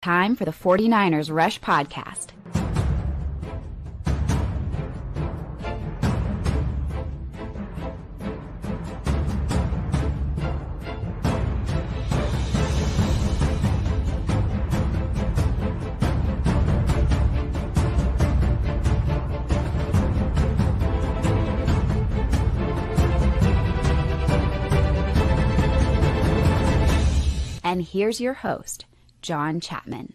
Time for the 49ers Rush Podcast. And here's your host, John Chapman.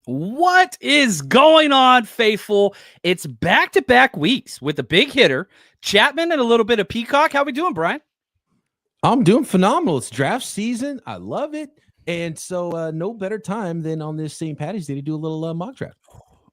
What is going on, faithful? It's back-to-back weeks with a big hitter, Chapman, and a little bit of Peacock. How we doing, Brian? I'm doing phenomenal. It's draft season. I love it. And so no better time than on this St. Patty's Day to do a little mock draft.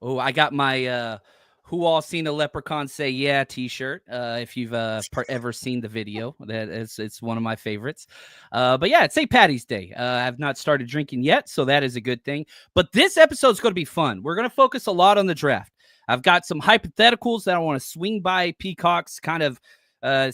Oh, I got my Who All Seen a Leprechaun Say Yeah t-shirt. If you've ever seen the video, it's one of my favorites. But yeah, it's St. Patty's Day. I've not started drinking yet, so that is a good thing. But this episode is going to be fun. We're going to focus a lot on the draft. I've got some hypotheticals that I want to swing by Peacock's, kind of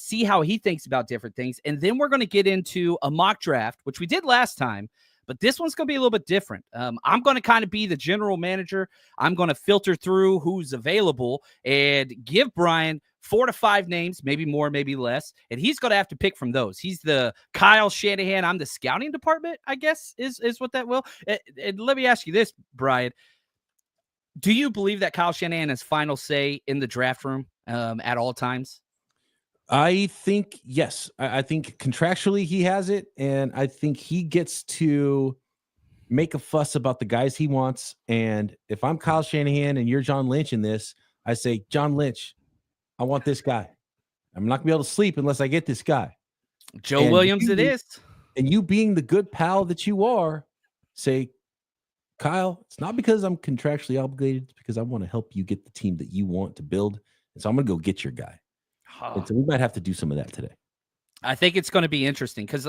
see how he thinks about different things. And then we're going to get into a mock draft, which we did last time. But this one's going to be a little bit different. I'm going to kind of be the general manager. I'm going to filter through who's available and give Brian 4 to 5 names, maybe more, maybe less. And he's going to have to pick from those. He's the Kyle Shanahan. I'm the scouting department, I guess, is what that will. And let me ask you this, Brian. Do you believe that Kyle Shanahan has final say in the draft room at all times? I think, yes. I think contractually he has it, and I think he gets to make a fuss about the guys he wants. And if I'm Kyle Shanahan and you're John Lynch in this, I say, John Lynch, I want this guy. I'm not going to be able to sleep unless I get this guy. Joe Williams it is. And you being the good pal that you are, say, Kyle, it's not because I'm contractually obligated. It's because I want to help you get the team that you want to build. And so I'm going to go get your guy. And so we might have to do some of that today. I think it's going to be interesting because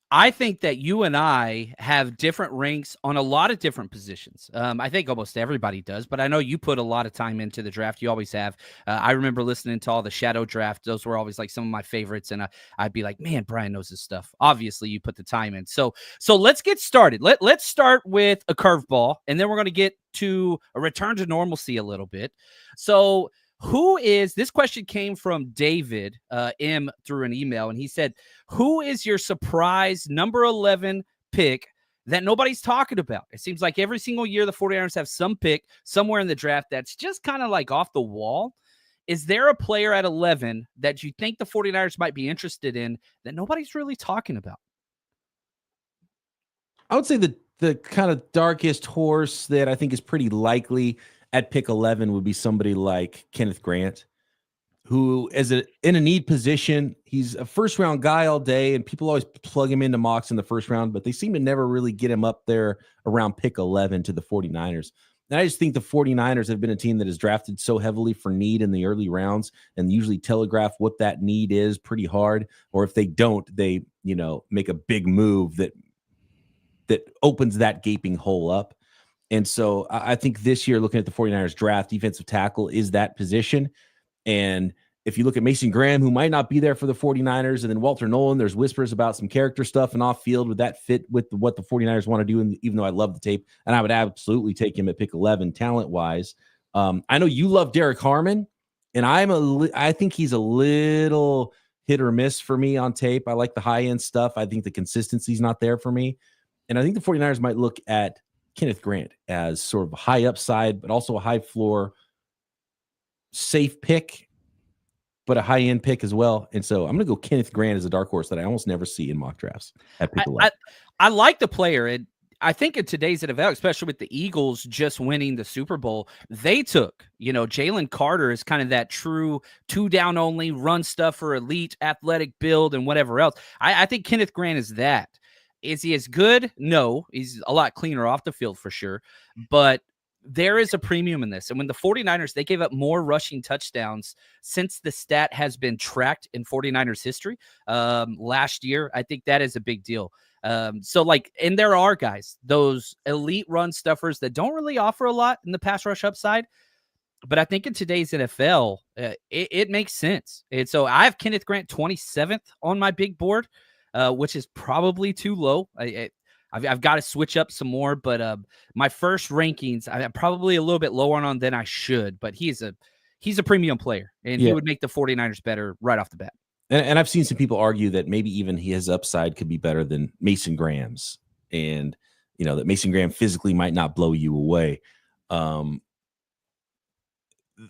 I think that you and I have different ranks on a lot of different positions. I think almost everybody does, but I know you put a lot of time into the draft. You always have. I remember listening to all the shadow draft. Those were always like some of my favorites. And I'd be like, man, Brian knows his stuff. Obviously, you put the time in. So let's get started. Let's start with a curveball, and then we're going to get to a return to normalcy a little bit. So this question came from David M through an email, and he said, who is your surprise number 11 pick that nobody's talking about? It seems like every single year the 49ers have some pick somewhere in the draft that's just kind of like off the wall. Is there a player at 11 that you think the 49ers might be interested in that nobody's really talking about? I would say the kind of darkest horse that I think is pretty likely at pick 11 would be somebody like Kenneth Grant, who is in a need position. He's a first-round guy all day, and people always plug him into mocks in the first round, but they seem to never really get him up there around pick 11 to the 49ers. And I just think the 49ers have been a team that has drafted so heavily for need in the early rounds and usually telegraph what that need is pretty hard. Or if they don't, they make a big move that opens that gaping hole up. And so I think this year, looking at the 49ers draft, defensive tackle is that position. And if you look at Mason Graham, who might not be there for the 49ers, and then Walter Nolan, there's whispers about some character stuff and off field. Would that fit with what the 49ers want to do? And even though I love the tape, and I would absolutely take him at pick 11 talent-wise. I know you love Derek Harmon, and I think he's a little hit or miss for me on tape. I like the high-end stuff. I think the consistency's not there for me. And I think the 49ers might look at Kenneth Grant as sort of a high upside, but also a high floor, safe pick, but a high end pick as well. And so I'm going to go Kenneth Grant as a dark horse that I almost never see in mock drafts at pick 11. I like the player. And I think in today's NFL, especially with the Eagles just winning the Super Bowl, they took, Jalen Carter is kind of that true 2 down only run stuffer, elite athletic build and whatever else. I think Kenneth Grant is that. Is he as good? No, he's a lot cleaner off the field for sure. But there is a premium in this. And when the 49ers, they gave up more rushing touchdowns since the stat has been tracked in 49ers history last year, I think that is a big deal. And there are guys, those elite run stuffers that don't really offer a lot in the pass rush upside. But I think in today's NFL, it makes sense. And so I have Kenneth Grant 27th on my big board. Which is probably too low. I've got to switch up some more, but my first rankings, I'm probably a little bit lower on than I should, but he's a premium player, and he would make the 49ers better right off the bat. And I've seen some people argue that maybe even his upside could be better than Mason Graham's, and that Mason Graham physically might not blow you away. Can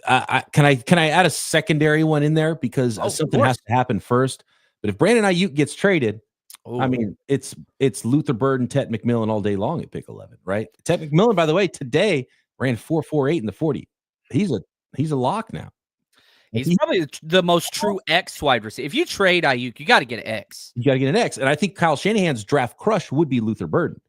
I add a secondary one in there because something has to happen first. But if Brandon Ayuk gets traded, I mean it's Luther Bird and Tet McMillan all day long at pick 11, right? Tet McMillan, by the way, today ran 4.48 in the 40. He's a lock now. He's probably the most true X wide receiver. If you trade Ayuk, you got to get an X. You got to get an X. And I think Kyle Shanahan's draft crush would be Luther Burden.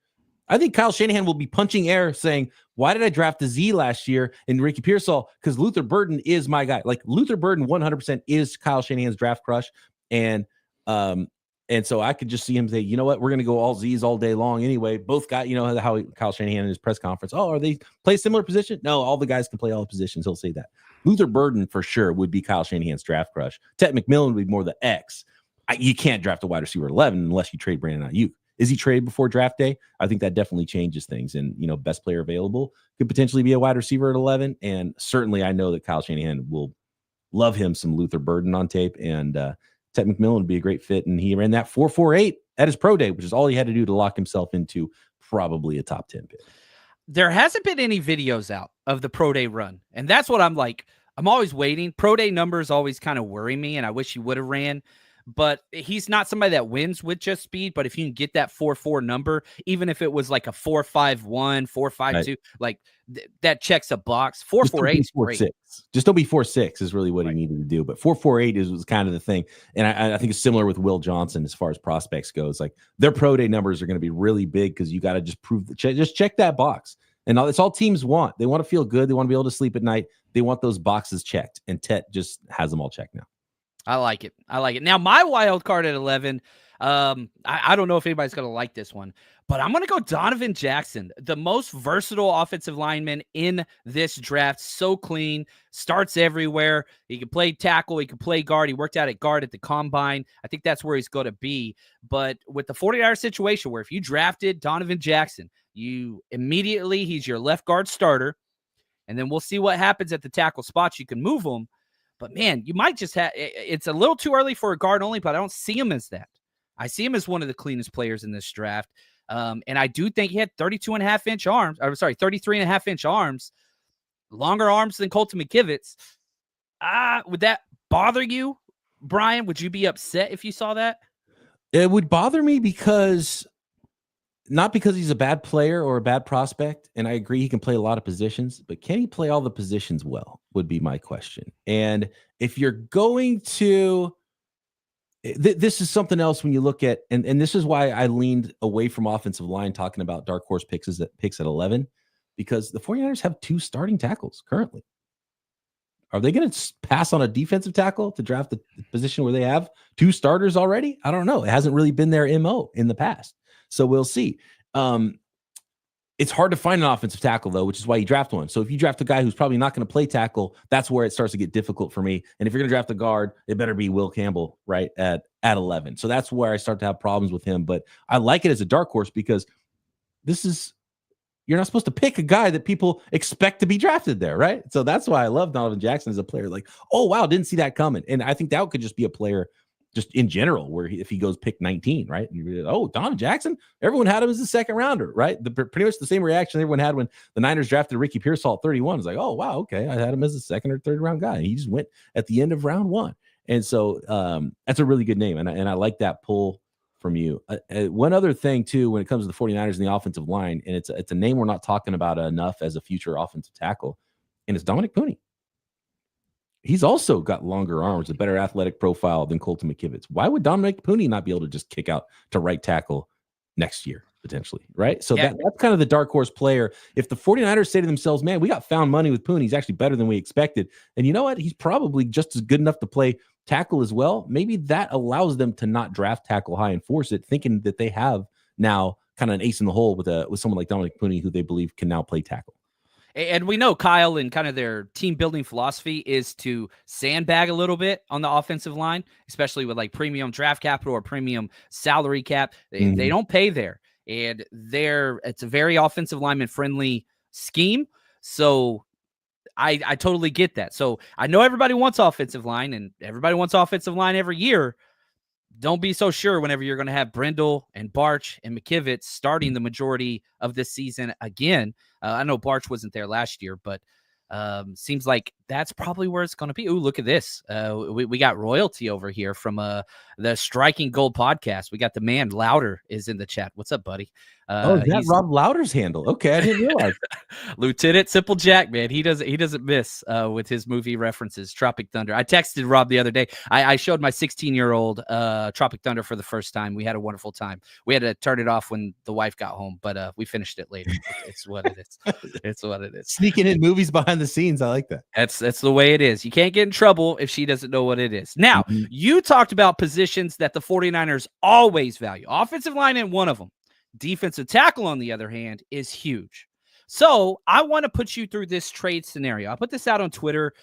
I think Kyle Shanahan will be punching air saying, why did I draft the Z last year in Ricky Pearsall? Because Luther Burden is my guy. Like Luther Burden 100% is Kyle Shanahan's draft crush. And so I could just see him say, you know what, we're going to go all Z's all day long anyway. Both got, how Kyle Shanahan in his press conference, are they play similar position? No, all the guys can play all the positions. He'll say that. Luther Burden for sure would be Kyle Shanahan's draft crush. Tet McMillan would be more the X. You can't draft a wide receiver at 11 unless you trade Brandon Ayuk. Is he traded before draft day? I think that definitely changes things. And, best player available could potentially be a wide receiver at 11. And certainly I know that Kyle Shanahan will love him some Luther Burden on tape. And Tet McMillan would be a great fit. And he ran that 4.48 at his pro day, which is all he had to do to lock himself into probably a top 10 pick. There hasn't been any videos out of the pro day run. And that's what I'm like. I'm always waiting. Pro day numbers always kind of worry me, and I wish he would have ran. But he's not somebody that wins with just speed. But if you can get that 4.4 number, even if it was like a 4.51, 4.52, like that checks a box. 4.48 is great. Just don't be 4.6 is really what he needed to do. But 4.48 was kind of the thing. And I think it's similar with Will Johnson as far as prospects goes. Like their pro day numbers are going to be really big because you got to just prove just check that box. And it's all teams want. They want to feel good. They want to be able to sleep at night. They want those boxes checked. And Tet just has them all checked now. I like it. Now, my wild card at 11, I don't know if anybody's going to like this one, but I'm going to go Donovan Jackson, the most versatile offensive lineman in this draft. So clean, starts everywhere. He can play tackle. He can play guard. He worked out at guard at the combine. I think that's where he's going to be. But with the 49ers situation where if you drafted Donovan Jackson, he's your left guard starter. And then we'll see what happens at the tackle spots. You can move him. But, man, you might just have – it's a little too early for a guard only, but I don't see him as that. I see him as one of the cleanest players in this draft. And I do think he had 33.5-inch arms, longer arms than Colton McKivitz. Would that bother you, Brian? Would you be upset if you saw that? It would bother me because – not because he's a bad player or a bad prospect, and I agree he can play a lot of positions, but can he play all the positions well would be my question. And if you're going to this is something else when you look at, and this is why I leaned away from offensive line talking about dark horse picks at 11, because the 49ers have 2 starting tackles currently. Are they going to pass on a defensive tackle to draft the position where they have 2 starters already? I don't know. It hasn't really been their MO in the past. So we'll see. It's hard to find an offensive tackle, though, which is why you draft one. So if you draft a guy who's probably not going to play tackle, that's where it starts to get difficult for me. And if you're going to draft a guard, it better be Will Campbell, right, at 11. So that's where I start to have problems with him. But I like it as a dark horse because you're not supposed to pick a guy that people expect to be drafted there, right? So that's why I love Donovan Jackson as a player. Like, oh, wow, didn't see that coming. And I think that could just be a player just in general, where if he goes pick 19, right? Donovan Jackson, everyone had him as a second rounder, right? Pretty much the same reaction everyone had when the Niners drafted Ricky Pearsall at 31. It's like, oh, wow, okay, I had him as a second or third round guy. And he just went at the end of round 1. And so that's a really good name. And I like that pull from you. One other thing, too, when it comes to the 49ers and the offensive line, and it's a name we're not talking about enough as a future offensive tackle, and it's Dominic Pooney. He's also got longer arms, a better athletic profile than Colton McKivitz. Why would Dominic Pooney not be able to just kick out to right tackle next year, potentially, right? So that's kind of the dark horse player. If the 49ers say to themselves, man, we got found money with Pooney, he's actually better than we expected. And you know what? He's probably just as good enough to play tackle as well. Maybe that allows them to not draft tackle high and force it, thinking that they have now kind of an ace in the hole with someone like Dominic Pooney, who they believe can now play tackle. And we know Kyle and kind of their team building philosophy is to sandbag a little bit on the offensive line, especially with like premium draft capital or premium salary cap. They don't pay there. and it's a very offensive lineman friendly scheme. So I totally get that. So I know everybody wants offensive line, and everybody wants offensive line every year. Don't be so sure whenever you're going to have Brindle and Barch and McKivitz starting the majority of this season again. I know Barch wasn't there last year, but seems like that's probably where it's going to be. Ooh, look at this. We got royalty over here from the Striking Gold podcast. We got the man Louder is in the chat. What's up, buddy? Is that Rob Louder's handle? Okay, I didn't realize. Lieutenant Simple Jack, man, he doesn't miss with his movie references. Tropic Thunder. I texted Rob the other day. I showed my 16-year-old Tropic Thunder for the first time. We had a wonderful time. We had to turn it off when the wife got home, but we finished it later. It's what it is. It's what it is. Sneaking in movies behind the scenes. I like that. That's the way it is. You can't get in trouble if she doesn't know what it is. Now, you talked about positions that the 49ers always value. Offensive line ain't one of them. Defensive tackle, on the other hand, is huge. So I want to put you through this trade scenario. I put this out on Twitter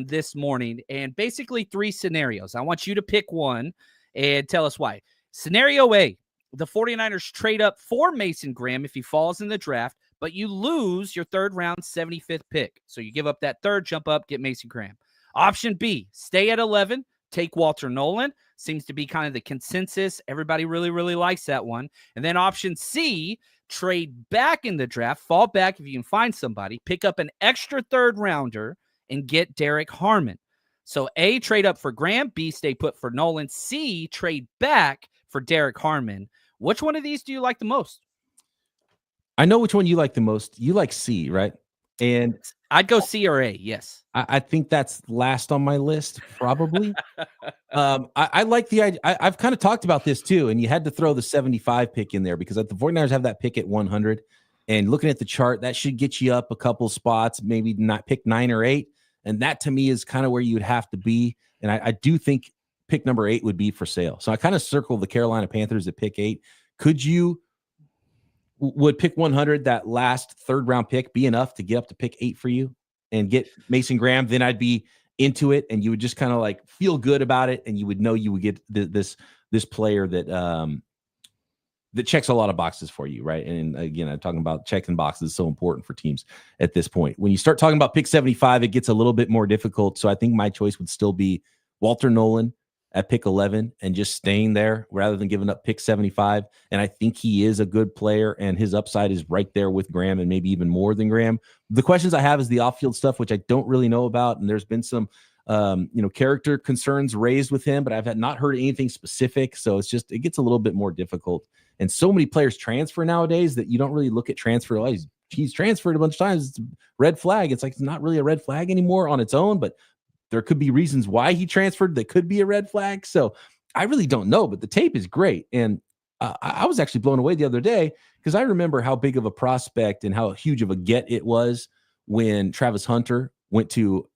this morning, and basically 3 scenarios. I want you to pick one and tell us why. Scenario A, the 49ers trade up for Mason Graham if he falls in the draft, but you lose your 3rd round 75th pick. So you give up that 3rd, jump up, get Mason Graham. Option B, stay at 11, take Walter Nolan. Seems to be kind of the consensus. Everybody really, really likes that one. And then option C, trade back in the draft, fall back if you can find somebody, pick up an extra 3rd rounder and get Derek Harmon. So A, trade up for Graham, B, stay put for Nolan, C, trade back for Derek Harmon. Which one of these do you like the most? I know which one you like the most. You like C, right? And I'd go C or A, yes. I think that's last on my list, probably. I like the idea. I've kind of talked about this too, and you had to throw the 75 pick in there because the 49ers have that pick at 100. And looking at the chart, that should get you up a couple spots, maybe not pick 9 or 8. And that to me is kind of where you would have to be. And I do think pick number 8 would be for sale. So I kind of circled the Carolina Panthers at pick 8. Would pick 100, that last 3rd round pick, be enough to get up to pick 8 for you and get Mason Graham? Then I'd be into it, and you would just kind of like feel good about it, and you would know you would get this player that checks a lot of boxes for you, right? And again, I'm talking about checking boxes is so important for teams at this point. When you start talking about pick 75, it gets a little bit more difficult. So I think my choice would still be Walter Nolan at pick 11 and just staying there rather than giving up pick 75. And I think he is a good player, and his upside is right there with Graham and maybe even more than Graham. The questions I have is the off-field stuff, which I don't really know about. And there's been some, character concerns raised with him, but I've not heard anything specific. So it gets a little bit more difficult. And so many players transfer nowadays that you don't really look at transfer. Oh, he's transferred a bunch of times. It's a red flag. It's like, it's not really a red flag anymore on its own, but there could be reasons why he transferred that could be a red flag. So I really don't know, but the tape is great. And I was actually blown away the other day because I remember how big of a prospect and how huge of a get it was when Travis Hunter went to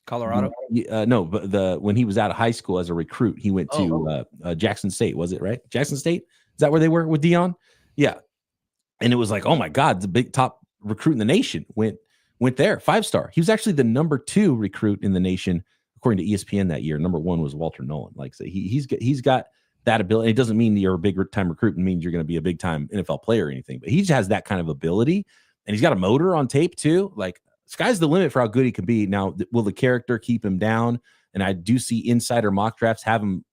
Colorado. No, but when he was out of high school as a recruit, he went to Jackson State. Was it right? Jackson State? Is that where they were with Dion? Yeah. And it was like, oh my God, the big top recruit in the nation went there, 5-star. He was actually the number 2 recruit in the nation, according to ESPN that year. Number 1 was Walter Nolan. Like, so he's got that ability. It doesn't mean you're a big time recruit. It means you're going to be a big time NFL player or anything, but he just has that kind of ability, and he's got a motor on tape too. Like, sky's the limit for how good he can be. Now, will the character keep him down? And I do see insider mock drafts have him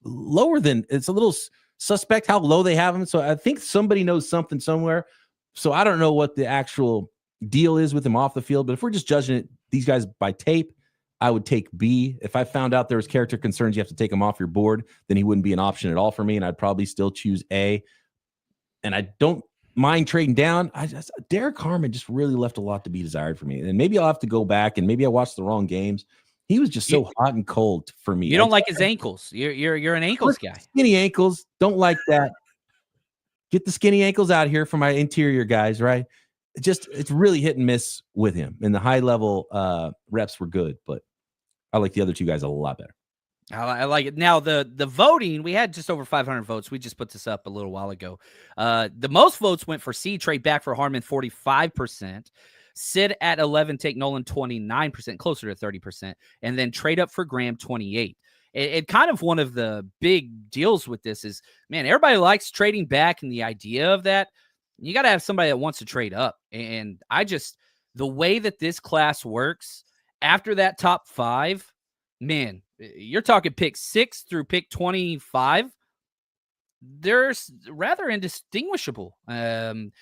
lower than, it's a little suspect how low they have him. So I think somebody knows something somewhere. So I don't know what the actual deal is with him off the field, but if we're just judging these guys by tape, I would take B. If I found out there was character concerns, you have to take him off your board, then he wouldn't be an option at all for me, and I'd probably still choose A. And I don't mind trading down. Derek Harmon just really left a lot to be desired for me, and maybe I'll have to go back, and maybe I watched the wrong games. He was just so hot and cold for me. You don't like his ankles. You're an ankles guy. Skinny ankles. Don't like that. Get the skinny ankles out here for my interior guys, right? It's really hit and miss with him. And the high level reps were good, but I like the other 2 guys a lot better. I like it. Now, the voting, we had just over 500 votes. We just put this up a little while ago. The most votes went for C, trade back for Harmon, 45%. Sit at 11, take Nolan, 29%, closer to 30%. And then trade up for Graham, 28%. it kind of one of the big deals with this is, man, everybody likes trading back and the idea of that. You got to have somebody that wants to trade up. And the way that this class works after that top 5, man, you're talking pick 6 through pick 25. They're rather indistinguishable. And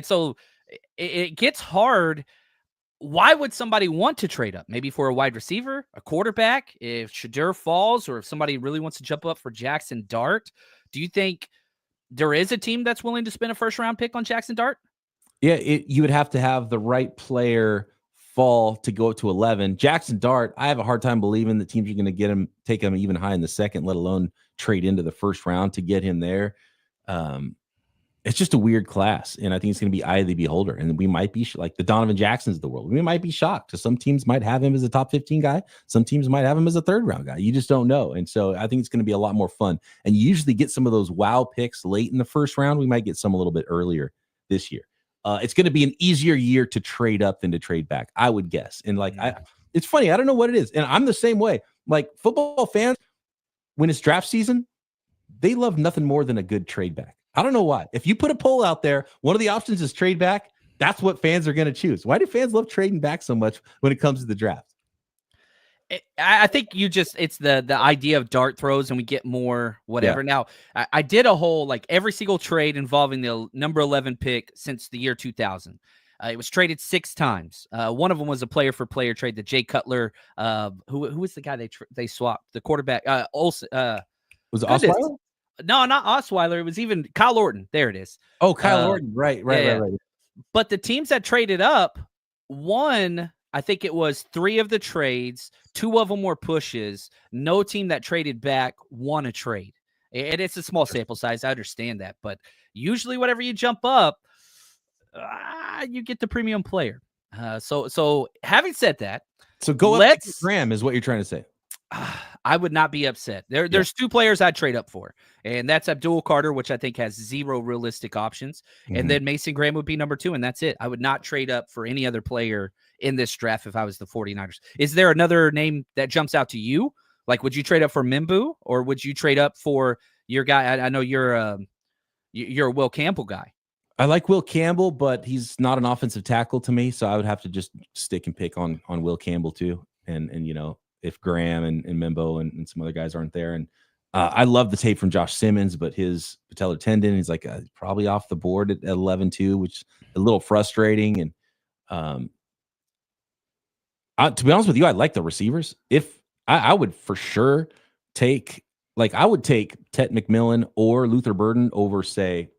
so it gets hard. Why would somebody want to trade up? Maybe for a wide receiver, a quarterback, if Shadur falls, or if somebody really wants to jump up for Jackson Dart. Do you think there is a team that's willing to spend a first-round pick on Jackson Dart? Yeah, you would have to have the right player fall to go to 11. Jackson Dart, I have a hard time believing that teams are going to take him even high in the second, let alone trade into the first round to get him there. It's just a weird class, and I think it's going to be eye of the beholder. And we might be like the Donovan Jacksons of the world. We might be shocked because some teams might have him as a top 15 guy. Some teams might have him as a third-round guy. You just don't know. And so I think it's going to be a lot more fun. And you usually get some of those wow picks late in the first round. We might get some a little bit earlier this year. It's going to be an easier year to trade up than to trade back, I would guess. And it's funny. I don't know what it is. And I'm the same way. Like football fans, when it's draft season, they love nothing more than a good trade back. I don't know why. If you put a poll out there, one of the options is trade back. That's what fans are going to choose. Why do fans love trading back so much when it comes to the draft? I think it's the idea of dart throws and we get more whatever. Yeah. Now, I did a whole, like every single trade involving the number 11 pick since the year 2000. It was traded 6 times. One of them was a player for player trade, the Jay Cutler. Who was the guy they swapped? The quarterback, Olsen. Was it Osweiler? No, not Osweiler. It was even Kyle Orton. There it is. Oh, Kyle Orton. Right. But the teams that traded up won, I think it was 3 of the trades. 2 of them were pushes. No team that traded back won a trade. And it's a small sample size. I understand that. But usually whenever you jump up, you get the premium player. So having said that. So go up to Graham is what you're trying to say. I would not be upset. There's 2 players I'd trade up for, and that's Abdul Carter, which I think has 0 realistic options, and then Mason Graham would be number 2, and that's it. I would not trade up for any other player in this draft if I was the 49ers. Is there another name that jumps out to you? Like, would you trade up for Mimbu, or would you trade up for your guy? I know you're a Will Campbell guy. I like Will Campbell, but he's not an offensive tackle to me, so I would have to just stick and pick on Will Campbell too, and if Graham and Mimbo and some other guys aren't there. And I love the tape from Josh Simmons, but his patellar tendon is like probably off the board at 11 too, which is a little frustrating. And to be honest with you, I like the receivers. If I would for sure take Ted McMillan or Luther Burden over, say,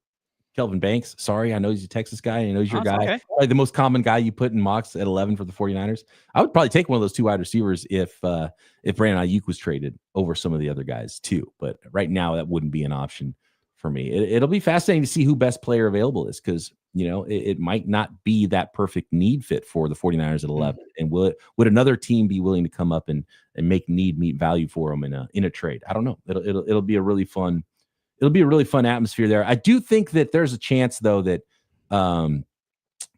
Kelvin Banks. Sorry, I know he's a Texas guy. I know he's your guy. Okay. Probably the most common guy you put in mocks at 11 for the 49ers. I would probably take one of those 2 wide receivers if Brandon Ayuk was traded over some of the other guys too. But right now, that wouldn't be an option for me. It'll be fascinating to see who best player available is, because it might not be that perfect need fit for the 49ers at 11. And would another team be willing to come up and make need meet value for them in a trade? I don't know. It'll be a really fun. It'll be a really fun atmosphere there. I do think that there's a chance, though, that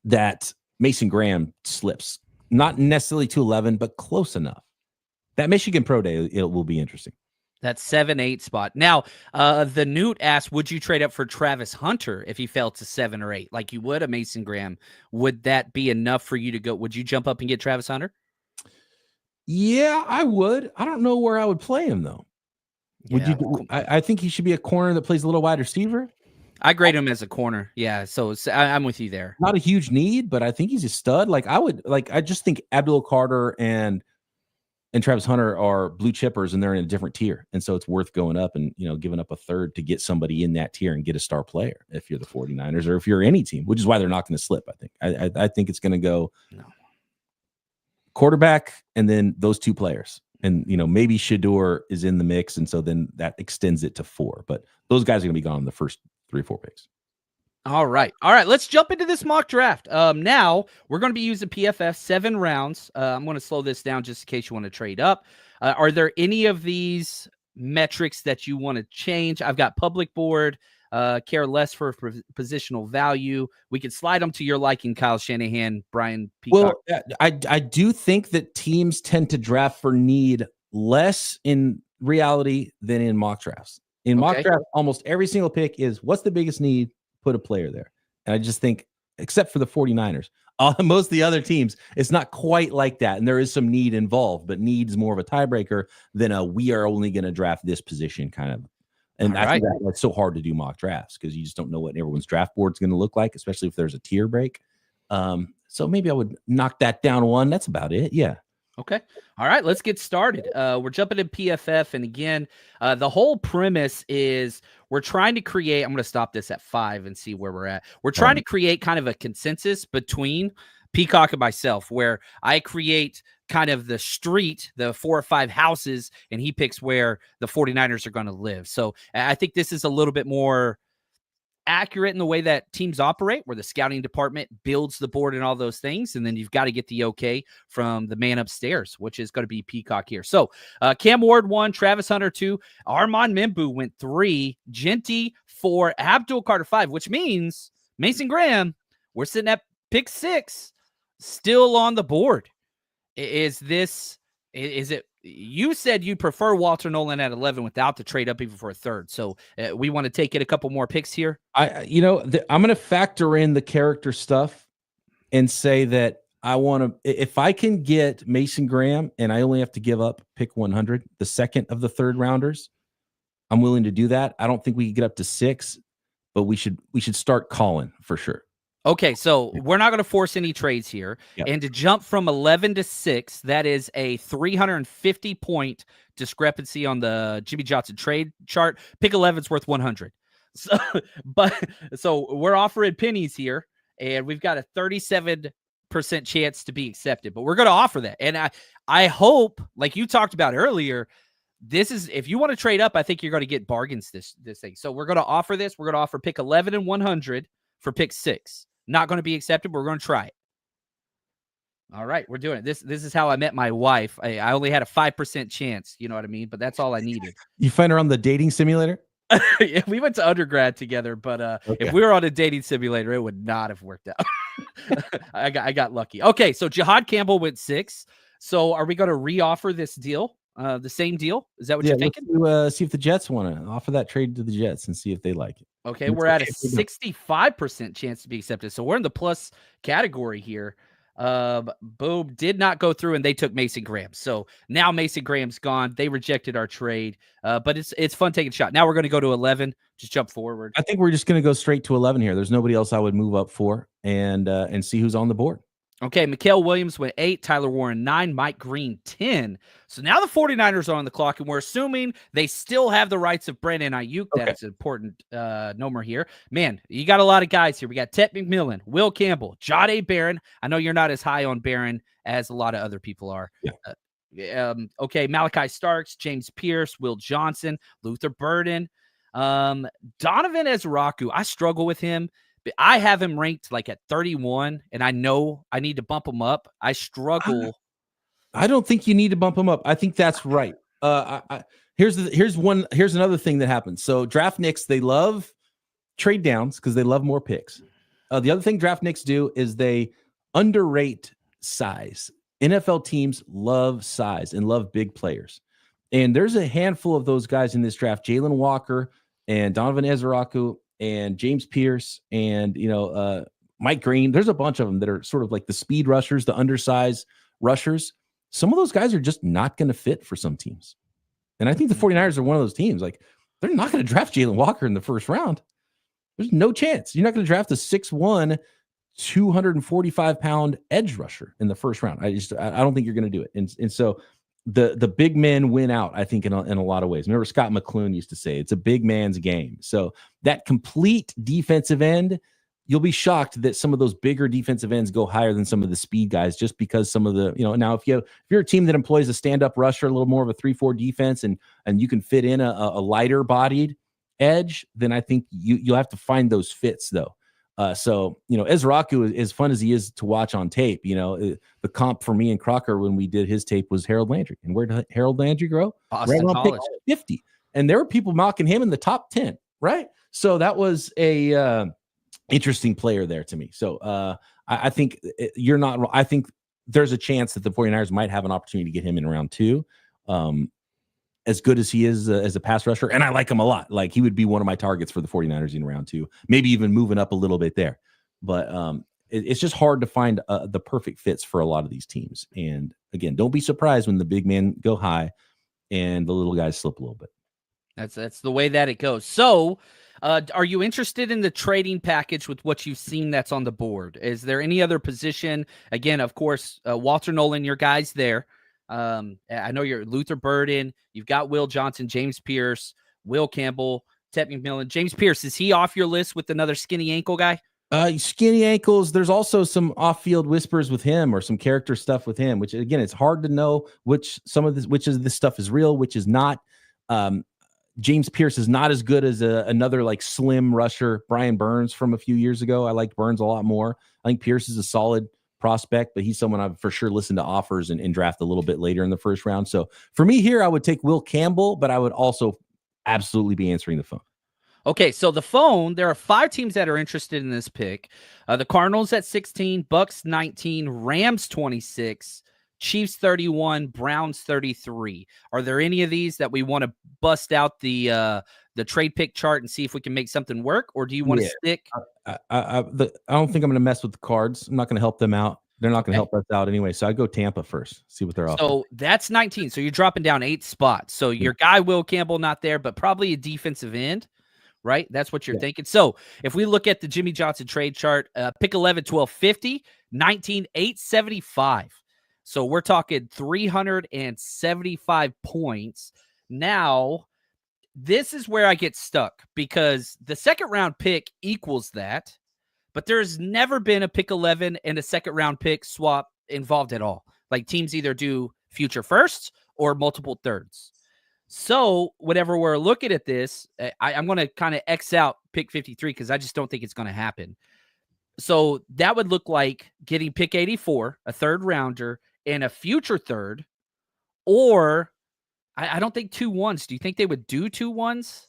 that Mason Graham slips, not necessarily to 11, but close enough. That Michigan Pro Day, it will be interesting. That 7-8 spot. Now, the Newt asked, would you trade up for Travis Hunter if he fell to 7 or 8, like you would a Mason Graham? Would that be enough for you to go? Would you jump up and get Travis Hunter? Yeah, I would. I don't know where I would play him, though. Would you? I think he should be a corner that plays a little wide receiver. I grade him as a corner. Yeah, so I'm with you there. Not a huge need, but I think he's a stud. I just think Abdul Carter and Travis Hunter are blue chippers, and they're in a different tier, and so it's worth going up and giving up a third to get somebody in that tier and get a star player if you're the 49ers or if you're any team, which is why they're not going to slip. I think it's going to go quarterback and then those 2 players. And, maybe Shadur is in the mix. And so then that extends it to 4. But those guys are going to be gone in the first 3 or 4 picks. All right. Let's jump into this mock draft. Now we're going to be using PFF 7 rounds. I'm going to slow this down just in case you want to trade up. Are there any of these metrics that you want to change? I've got public board, care less for positional value. We can slide them to your liking, Kyle Shanahan, Brian Peacock. Well, I do think that teams tend to draft for need less in reality than in mock drafts. In mock drafts, almost every single pick is what's the biggest need, put a player there. And I just think, except for the 49ers, most of the other teams, it's not quite like that. And there is some need involved, but need is more of a tiebreaker than we are only going to draft this position kind of. And I think that's so hard to do mock drafts because you just don't know what everyone's draft board is going to look like, especially if there's a tier break. So maybe I would knock that down one. That's about it. Yeah. Okay. All right. Let's get started. We're jumping in PFF. And again, the whole premise is we're trying to create, I'm going to stop this at 5 and see where we're at. We're trying to create kind of a consensus between Peacock and myself, where I create kind of the street, the 4 or 5 houses, and he picks where the 49ers are going to live. So I think this is a little bit more accurate in the way that teams operate, where the scouting department builds the board and all those things. And then you've got to get the okay from the man upstairs, which is going to be Peacock here. So Cam Ward 1, Travis Hunter 2, Armand Membu went 3, Genty 4, Abdul Carter 5, which means Mason Graham, we're sitting at pick 6, still on the board. Is it, you said you'd prefer Walter Nolan at 11 without the trade up even for a third. So we want to take it a couple more picks here. I'm going to factor in the character stuff and say that I want to, if I can get Mason Graham and I only have to give up pick 100, the second of the third rounders, I'm willing to do that. I don't think we can get up to 6, but we should start calling for sure. Okay, so we're not going to force any trades here. Yep. And to jump from 11 to 6, that is a 350-point discrepancy on the Jimmy Johnson trade chart. Pick 11's worth 100. So we're offering pennies here, and we've got a 37% chance to be accepted. But we're going to offer that. And I hope, like you talked about earlier, this is, if you want to trade up, I think you're going to get bargains this thing. So we're going to offer this. We're going to offer pick 11 and 100 for pick 6. Not going to be accepted, but we're going to try it. All right, we're doing it. This is how I met my wife. I only had a 5% chance, you know what I mean? But that's all I needed. You find her on the dating simulator? Yeah, we went to undergrad together, but if we were on a dating simulator, it would not have worked out. I got lucky. Okay, so Jihad Campbell went 6. So are we going to re-offer this deal? The same deal? Is that what you're thinking? See if the Jets want to offer that trade to the Jets and see if they like it. Okay, we're at a 65% chance to be accepted. So we're in the plus category here. Boom did not go through, and they took Mason Graham. So now Mason Graham's gone. They rejected our trade, but it's fun taking a shot. Now we're going to go to 11. Just jump forward. I think we're just going to go straight to 11 here. There's nobody else I would move up for and see who's on the board. Okay, Mikael Williams went 8, Tyler Warren 9, Mike Green 10. So now the 49ers are on the clock, and we're assuming they still have the rights of Brandon Ayuk. Okay. That's an important number here. Man, you got a lot of guys here. We got Ted McMillan, Will Campbell, Jahdae Barron. I know you're not as high on Barron as a lot of other people are. Yeah. Okay, Malachi Starks, James Pierce, Will Johnson, Luther Burden, Donovan Ezraku. I struggle with him. I have him ranked like at 31, and I know I need to bump him up. I struggle. I don't think you need to bump him up. I think that's right. Here's another thing that happens. So draft nicks, they love trade downs because they love more picks. The other thing draft nicks do is they underrate size. NFL teams love size and love big players. And there's a handful of those guys in this draft, Jalen Walker and Donovan Ezraku and James Pierce and, Mike Green. There's a bunch of them that are sort of like the speed rushers, the undersized rushers. Some of those guys are just not going to fit for some teams. And I think the 49ers are one of those teams. Like, they're not going to draft Jalen Walker in the first round. There's no chance. You're not going to draft a 6'1", 245-pound edge rusher in the first round. I don't think you're going to do it. And so the big men win out, I think, in a lot of ways. Remember, Scott McCloughan used to say it's a big man's game. So that complete defensive end, you'll be shocked that some of those bigger defensive ends go higher than some of the speed guys, just because some of the, now if you're a team that employs a stand-up rusher, a little more of a 3-4 defense, and you can fit in a lighter bodied edge, then I think you'll have to find those fits though. So Ezraku, as fun as he is to watch on tape, the comp for me and Crocker when we did his tape was Harold Landry. And where did Harold Landry grow? Boston right College. 50. And there were people mocking him in the top 10, right? So that was a interesting player there to me. So I think you're not wrong. I think there's a chance that the 49ers might have an opportunity to get him in round 2. And as good as he is as a pass rusher, and I like him a lot. Like, he would be one of my targets for the 49ers in round 2, maybe even moving up a little bit there. But it's just hard to find the perfect fits for a lot of these teams. And again, don't be surprised when the big men go high and the little guys slip a little bit. That's the way that it goes. So, are you interested in the trading package with what you've seen that's on the board? Is there any other position? Again, of course, Walter Nolan, your guy's there. I know you're Luther Burden. You've got Will Johnson, James Pierce, Will Campbell, Ted McMillan. James Pierce, is he off your list with another skinny ankle guy? Skinny ankles. There's also some off-field whispers with him, or some character stuff with him, which again, it's hard to know which of this stuff is real, which is not. James Pierce is not as good as another like slim rusher, Brian Burns, from a few years ago. I liked Burns a lot more. I think Pierce is a solid prospect, but he's someone I've for sure listened to offers and draft a little bit later in the first round. So for me here, I would take Will Campbell, but I would also absolutely be answering the phone. Okay, so the phone, there are 5 teams that are interested in this pick. The Cardinals at 16, Bucks 19, Rams 26, Chiefs 31, Browns 33. Are there any of these that we want to bust out the trade pick chart and see if we can make something work, or do you want to stick? I don't think I'm going to mess with the Cards. I'm not going to help them out. They're not going to help us out anyway. So I go Tampa first, see what they're offering. So that's 19. So you're dropping down 8 spots. So your guy Will Campbell not there, but probably a defensive end, right? That's what you're thinking. So if we look at the Jimmy Johnson trade chart, pick 11, 1250, 19, 875. So we're talking 375 points. Now, this is where I get stuck, because the second round pick equals that, but there's never been a pick 11 and a second round pick swap involved at all. Like, teams either do future firsts or multiple thirds. So whenever we're looking at this, I'm going to kind of X out pick 53 because I just don't think it's going to happen. So that would look like getting pick 84, a third rounder, and a future third, or I don't think 2 1s. Do you think they would do 2 1s?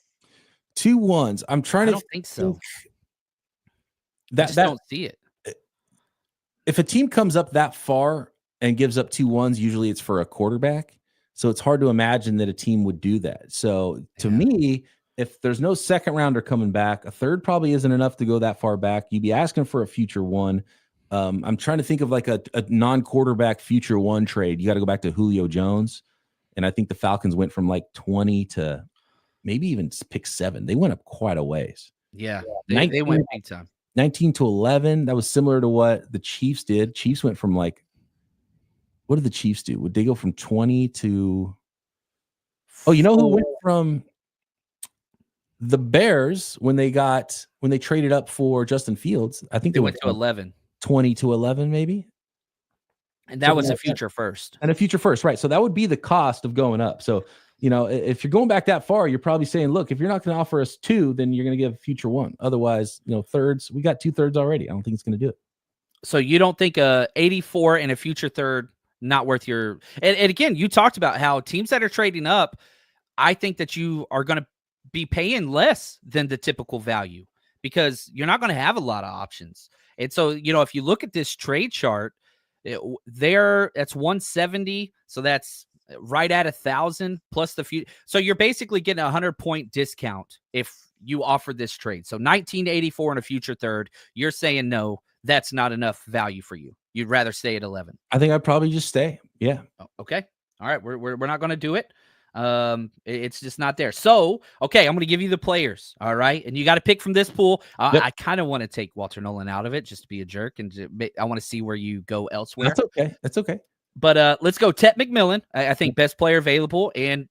2 1s. I'm trying I don't think so. I just don't see it. If a team comes up that far and gives up 2 1s, usually it's for a quarterback. So it's hard to imagine that a team would do that. So to me, if there's no second rounder coming back, a third probably isn't enough to go that far back. You'd be asking for a future one. I'm trying to think of like a non-quarterback future one trade. You got to go back to Julio Jones. And I think the Falcons went from like 20 to maybe even pick 7. They went up quite a ways. Yeah, they went big time. 19 to 11. That was similar to what the Chiefs did. Chiefs went from like, what did the Chiefs do? Would they go from 20 to, oh, you know who went from the Bears when they traded up for Justin Fields? I think they went to 11. 20 to 11, maybe. And that was a future first. And a future first, right? So that would be the cost of going up. So, you know, if you're going back that far, you're probably saying, look, if you're not going to offer us 2, then you're going to give a future one. Otherwise, you know, thirds, we got 2 thirds already. I don't think it's going to do it. So you don't think a 84 and a future third not worth your, and again, you talked about how teams that are trading up, I think that you are going to be paying less than the typical value because you're not going to have a lot of options. And so, you know, if you look at this trade chart, that's 170. So that's right at 1,000 plus the few. So you're basically getting a 100-point discount if you offer this trade. So 1984 and a future third, you're saying no, that's not enough value for you. You'd rather stay at 11. I think I'd probably just stay. Yeah. Okay. All right. We're not going to do it. It's just not there. So, okay, I'm going to give you the players. All right. And you got to pick from this pool. Yep. I kind of want to take Walter Nolan out of it just to be a jerk. And I want to see where you go elsewhere. That's okay. That's okay. But let's go Ted McMillan. I think best player available and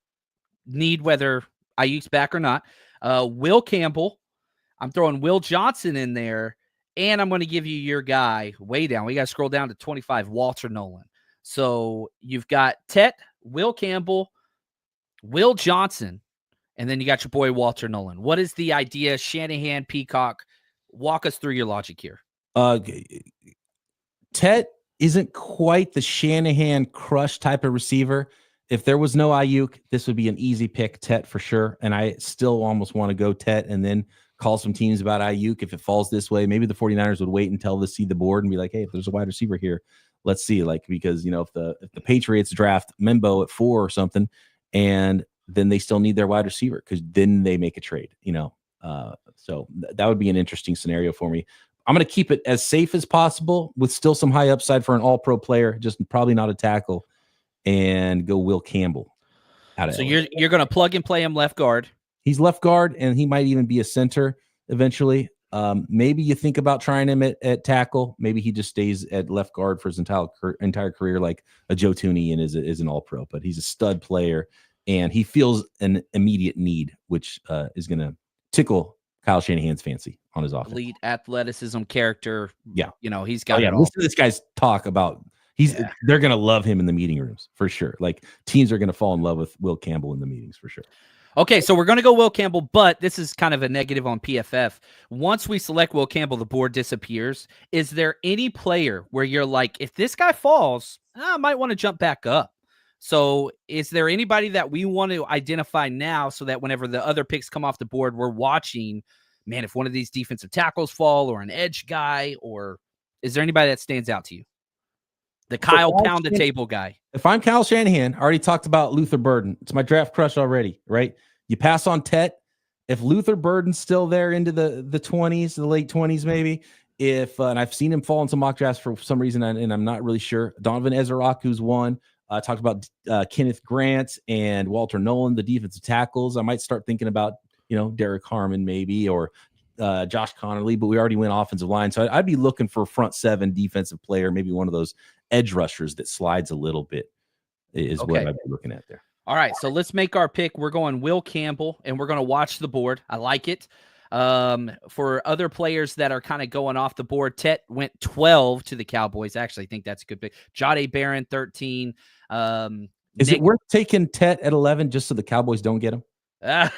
need whether Ayuk's back or not. Will Campbell. I'm throwing Will Johnson in there. And I'm going to give you your guy way down. We got to scroll down to 25, Walter Nolan. So you've got Ted, Will Campbell, Will Johnson, and then you got your boy Walter Nolan. What is the idea? Shanahan, Peacock, walk us through your logic here. Ted isn't quite the Shanahan crush type of receiver. If there was no Ayuk, this would be an easy pick, Ted for sure. And I still almost want to go Ted and then call some teams about Ayuk if it falls this way. Maybe the 49ers would wait until they see the board and be like, hey, if there's a wide receiver here, let's see. Like, because, you know, if the Patriots draft Membo at 4 or something, and then they still need their wide receiver because then they make a trade, So that would be an interesting scenario for me. I'm going to keep it as safe as possible with still some high upside for an all-pro player, just probably not a tackle, and go Will Campbell out of So LA. you're going to plug and play him left guard. He's left guard, and he might even be a center eventually. Maybe you think about trying him at tackle. Maybe he just stays at left guard for his entire career, like a Joe Thuney and is an all-pro. But he's a stud player, and he feels an immediate need, which is going to tickle Kyle Shanahan's fancy on his offense. Elite athleticism, character. Yeah. He's got it all. Listen to this guy's talk about they're going to love him in the meeting rooms for sure. Like teams are going to fall in love with Will Campbell in the meetings for sure. Okay, so we're going to go Will Campbell, but this is kind of a negative on PFF. Once we select Will Campbell, the board disappears. Is there any player where you're like, if this guy falls, I might want to jump back up? So is there anybody that we want to identify now so that whenever the other picks come off the board, we're watching, man, if one of these defensive tackles fall or an edge guy, or is there anybody that stands out to you? The Kyle pound the table guy. If I'm Kyle Shanahan, I already talked about Luther Burden. It's my draft crush already, right? You pass on Tet. If Luther Burden's still there into the 20s, the late 20s maybe, and I've seen him fall into mock drafts for some reason, and I'm not really sure. Donovan Ezraku's one. Talked about Kenneth Grant and Walter Nolan, the defensive tackles. I might start thinking about, Derek Harmon maybe, or Josh Connerly, but we already went offensive line. So I'd be looking for a front seven defensive player, maybe one of those edge rushers that slides a little bit is what I'd be looking at there. All right, so let's make our pick. We're going Will Campbell, and we're going to watch the board. I like it. For other players that are kind of going off the board, Tet went 12 to the Cowboys. I actually think that's a good pick. Jahdae Barron, 13. Is it worth taking Tet at 11 just so the Cowboys don't get him? Man,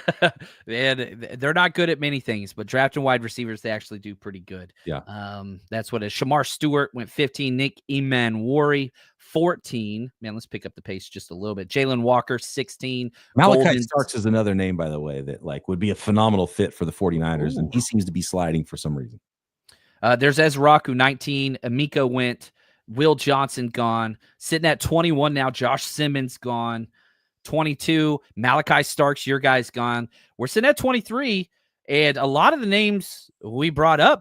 they're not good at many things, but drafting wide receivers, they actually do pretty good. Yeah. That's what it is. Shamar Stewart went 15. Nick Emanwari, 14. Man, let's pick up the pace just a little bit. Jalen Walker, 16. Malachi Starks is another name, by the way, that would be a phenomenal fit for the 49ers. Ooh. And he seems to be sliding for some reason. There's Ezraku, 19. Amika went. Will Johnson gone. Sitting at 21 now. Josh Simmons gone. 22, Malachi Starks, your guy's gone. We're sitting at 23, and a lot of the names you brought up,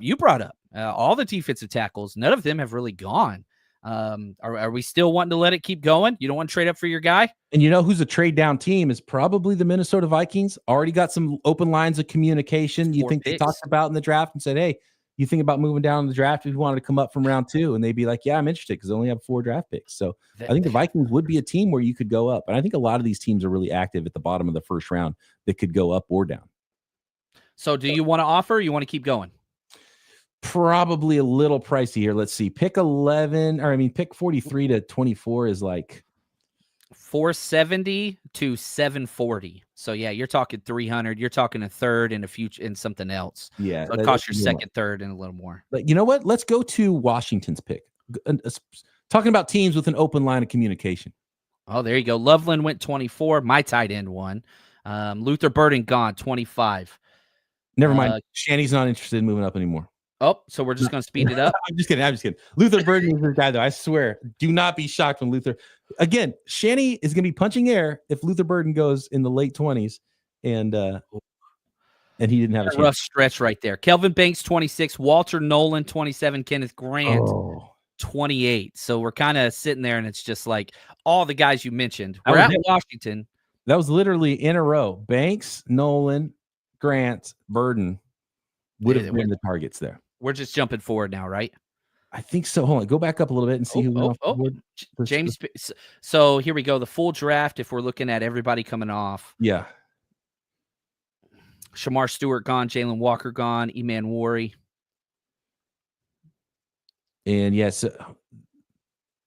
all the defensive tackles, none of them have really gone. Are we still wanting to let it keep going? You don't want to trade up for your guy? And who's a trade down team is probably the Minnesota Vikings. Already got some open lines of communication. You think they talked about in the draft and said, hey, you think about moving down in the draft if you wanted to come up from round 2? And they'd be like, yeah, I'm interested because they only have 4 draft picks. So I think the Vikings would be a team where you could go up. And I think a lot of these teams are really active at the bottom of the first round that could go up or down. So do you want to offer or you want to keep going? Probably a little pricey here. Let's see. Pick 43 to 24 is like 470 to 740. So yeah, you're talking 300. You're talking a third and a future and something else. Yeah, so it costs your second, third, and a little more. But you know what? Let's go to Washington's pick. Talking about teams with an open line of communication. Oh, there you go. Loveland went 24. My tight end won. Luther Burden gone 25. Never mind. Shanny's not interested in moving up anymore. Oh, so we're just going to speed it up. I'm just kidding. Luther Burden is the guy, though. I swear. Do not be shocked when Luther. Again, Shanny is going to be punching air if Luther Burden goes in the late 20s, and he didn't have a chance. Rough stretch right there. Kelvin Banks, 26. Walter Nolan, 27. Kenneth Grant, 28. So we're kind of sitting there, and it's just like all the guys you mentioned. We're at Washington. That was literally in a row. Banks, Nolan, Grant, Burden would have been the targets there. We're just jumping forward now, right? I think so. Hold on. Go back up a little bit and see who. James. So here we go. The full draft, if we're looking at everybody coming off. Yeah. Shamar Stewart gone. Jalen Walker gone. Emanwari. And yes,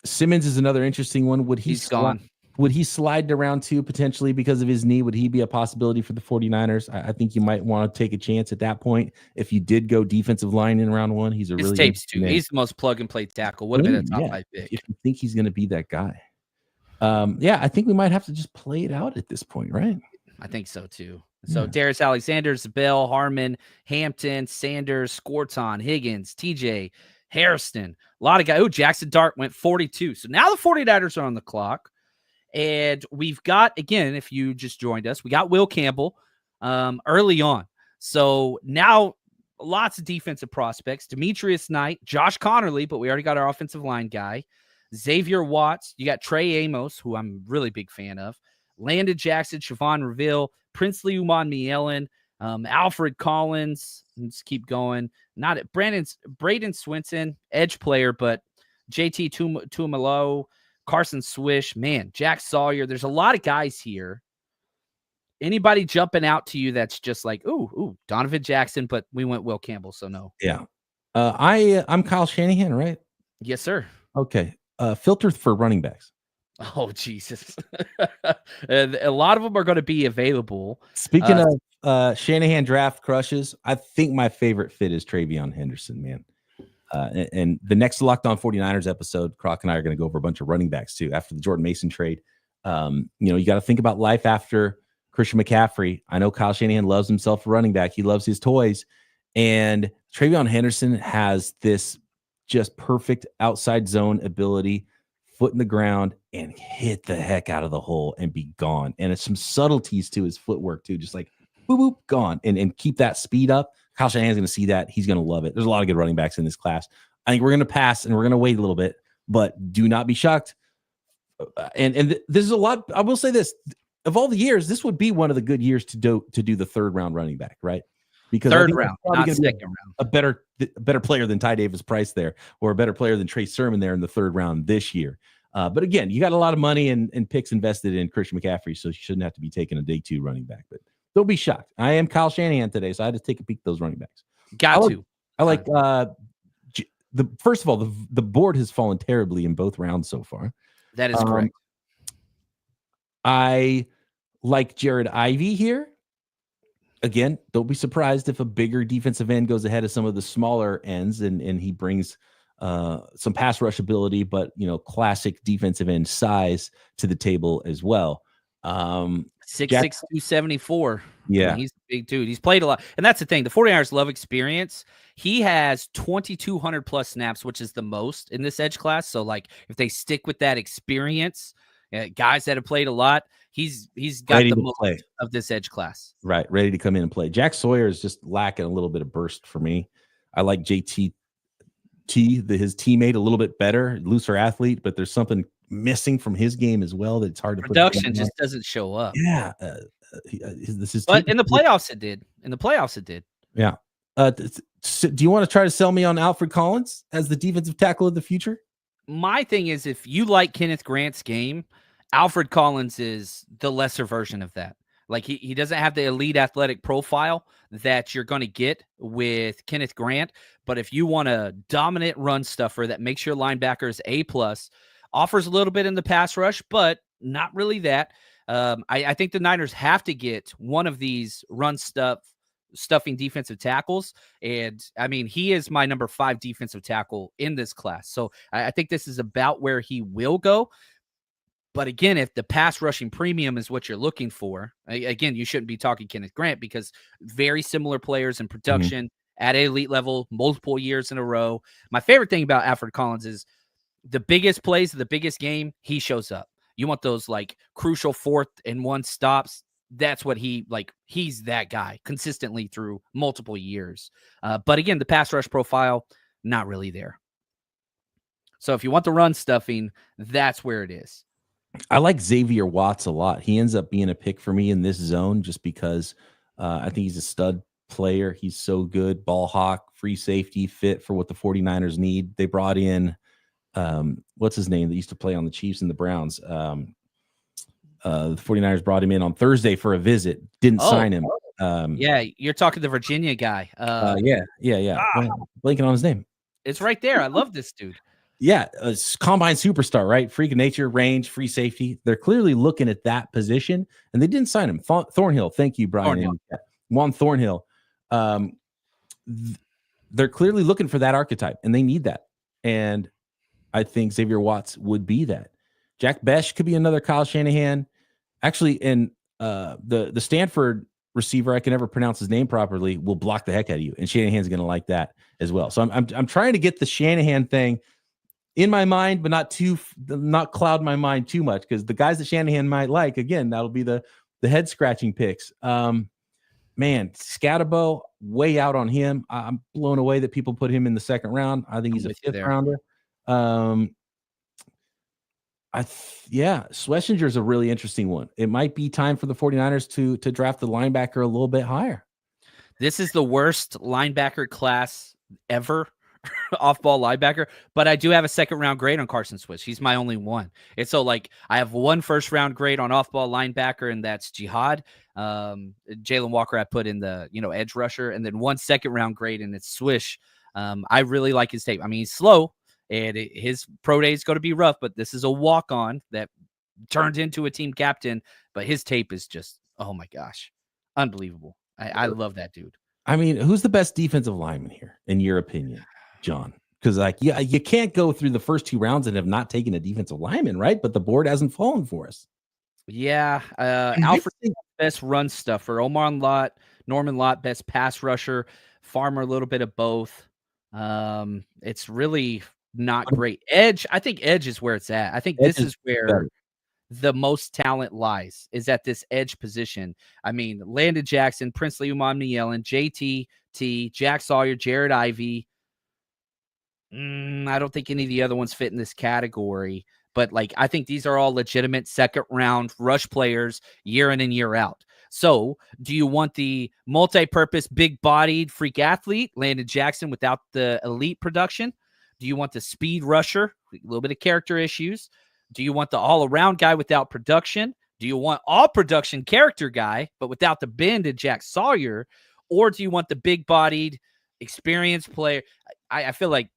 Simmons is another interesting one. He's gone. Would he slide to round 2 potentially because of his knee? Would he be a possibility for the 49ers? I think you might want to take a chance at that point. If you did go defensive line in round 1, he's really tapes too. He's the most plug and play tackle. Would have been a top 5 pick. If you think he's going to be that guy. I think we might have to just play it out at this point, right? I think so too. So Darius Alexander, Zabel, Harmon, Hampton, Sanders, Scorton, Higgins, TJ, Harrison. A lot of guys. Oh, Jackson Dart went 42. So now the 49ers are on the clock. And we've got, again, if you just joined us, we got Will Campbell early on. So now lots of defensive prospects. Demetrius Knight, Josh Connerly, but we already got our offensive line guy. Xavier Watts. You got Trey Amos, who I'm really big fan of. Landon Jackson, Siobhan Reveal, Princely Uman Alfred Collins. Let's keep going. Not Braden Swinson, edge player, but JT Tuamalo, Carson Swish, man, Jack Sawyer. There's a lot of guys here. Anybody jumping out to you that's just like, ooh, Donovan Jackson, but we went Will Campbell, so no. Yeah. I'm Kyle Shanahan, right? Yes, sir. Okay. Filter for running backs. Oh, Jesus. A lot of them are going to be available. Speaking of Shanahan draft crushes, I think my favorite fit is Travion Henderson, man. And the next Locked On 49ers episode, Croc and I are going to go over a bunch of running backs too after the Jordan Mason trade. You got to think about life after Christian McCaffrey. I know Kyle Shanahan loves himself a running back. He loves his toys. And Travion Henderson has this just perfect outside zone ability, foot in the ground, and hit the heck out of the hole and be gone. And it's some subtleties to his footwork too, just like boop, boop, gone. And keep that speed up. Kyle Shanahan's going to see that. He's going to love it. There's a lot of good running backs in this class. I think we're going to pass and we're going to wait a little bit, but do not be shocked. And this is a lot. I will say this: of all the years, this would be one of the good years to do the third round running back, right? Because third round, not second round. A better player than Ty Davis Price there, or a better player than Trey Sermon there in the third round this year. But again, you got a lot of money and picks invested in Christian McCaffrey, so you shouldn't have to be taking a day two running back. But don't be shocked. I am Kyle Shanahan today, so I had to take a peek at those running backs. I like first of all, the board has fallen terribly in both rounds so far. That is correct. I like Jared Ivey here. Again, don't be surprised if a bigger defensive end goes ahead of some of the smaller ends and he brings some pass rush ability, but classic defensive end size to the table as well. 6'6", 274. Yeah. I mean, he's a big dude. He's played a lot. And that's the thing. The 49ers love experience. He has 2,200 plus snaps, which is the most in this edge class. So, if they stick with that experience, guys that have played a lot, he's got ready the most play of this edge class. Right. Ready to come in and play. Jack Sawyer is just lacking a little bit of burst for me. I like JT, his teammate, a little bit better, looser athlete, but there's something missing from his game as well that's hard to production just doesn't show up. Yeah. But in the playoffs it did. Yeah. Do you want to try to sell me on Alfred Collins as the defensive tackle of the future? My thing is, if you like Kenneth Grant's game, Alfred Collins is the lesser version of that. He doesn't have the elite athletic profile that you're going to get with Kenneth Grant. But if you want a dominant run stuffer that makes your linebackers A+, offers a little bit in the pass rush, but not really that. I think the Niners have to get one of these run stuffing defensive tackles. And I mean, he is my number 5 defensive tackle in this class. So I think this is about where he will go. But again, if the pass rushing premium is what you're looking for, again, you shouldn't be talking Kenneth Grant because very similar players in production at an elite level, multiple years in a row. My favorite thing about Alfred Collins is the biggest plays of the biggest game, he shows up. You want those crucial 4th and 1 stops. That's what he's that guy consistently through multiple years. But again, the pass rush profile, not really there. So if you want the run stuffing, that's where it is. I like Xavier Watts a lot. He ends up being a pick for me in this zone just because I think he's a stud player. He's so good. Ball hawk, free safety, fit for what the 49ers need. They brought in, what's his name that used to play on the Chiefs and the Browns? The 49ers brought him in on Thursday for a visit. Didn't sign him. Yeah, you're talking the Virginia guy. Yeah. Blanking on his name. It's right there. I love this dude. Yeah, combine superstar, right? Freak of nature, range, free safety. They're clearly looking at that position, and they didn't sign him. Thornhill, thank you, Brian. Juan Thornhill. They're clearly looking for that archetype, and they need that. And I think Xavier Watts would be that. Jack Besh could be another Kyle Shanahan. Actually, and the Stanford receiver, I can never pronounce his name properly, will block the heck out of you, and Shanahan's going to like that as well. So I'm trying to get the Shanahan thing in my mind, but not cloud my mind too much, because the guys that Shanahan might like, again, that'll be the head scratching picks. Man, Scatterbo, way out on him. I'm blown away that people put him in the second round. I think he's a fifth rounder. Schlesinger is a really interesting one. It might be time for the 49ers to draft the linebacker a little bit higher. This is the worst linebacker class ever, off-ball linebacker, but I do have a second-round grade on Carson Swish. He's my only one. And so, like, I have one first-round grade on off-ball linebacker, and that's Jihad. Jalen Walker I put in the, edge rusher, and then one second-round grade, and it's Swish. I really like his tape. I mean, he's slow, and his pro day is going to be rough, but this is a walk-on that turned into a team captain, but his tape is just, oh, my gosh, unbelievable. I love that dude. I mean, who's the best defensive lineman here, in your opinion, John? Because, you can't go through the first 2 rounds and have not taken a defensive lineman, right? But the board hasn't fallen for us. Yeah. Alfred, best run stuffer. Omar Lott, Norman Lott, best pass rusher. Farmer, a little bit of both. It's really not great. Edge, I think edge is where it's at. I think this is where the most talent lies, is at this edge position. I mean, Landon Jackson, Princely Umamnielen, JT, Jack Sawyer, Jared Ivey. I don't think any of the other ones fit in this category, but I think these are all legitimate second round rush players year in and year out. So do you want the multi-purpose, big bodied freak athlete, Landon Jackson, without the elite production? Do you want the speed rusher, a little bit of character issues? Do you want the all-around guy without production? Do you want all production character guy, but without the bend and Jack Sawyer? Or do you want the big-bodied, experienced player? I feel like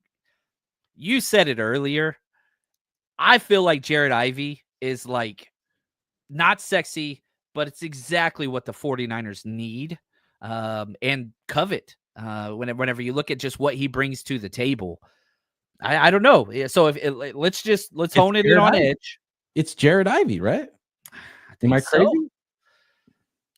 you said it earlier. I feel like Jared Ivey is not sexy, but it's exactly what the 49ers need and covet whenever you look at just what he brings to the table. I don't know. So let's hone it in on edge. It's Jared Ivey, right? Am I crazy? So.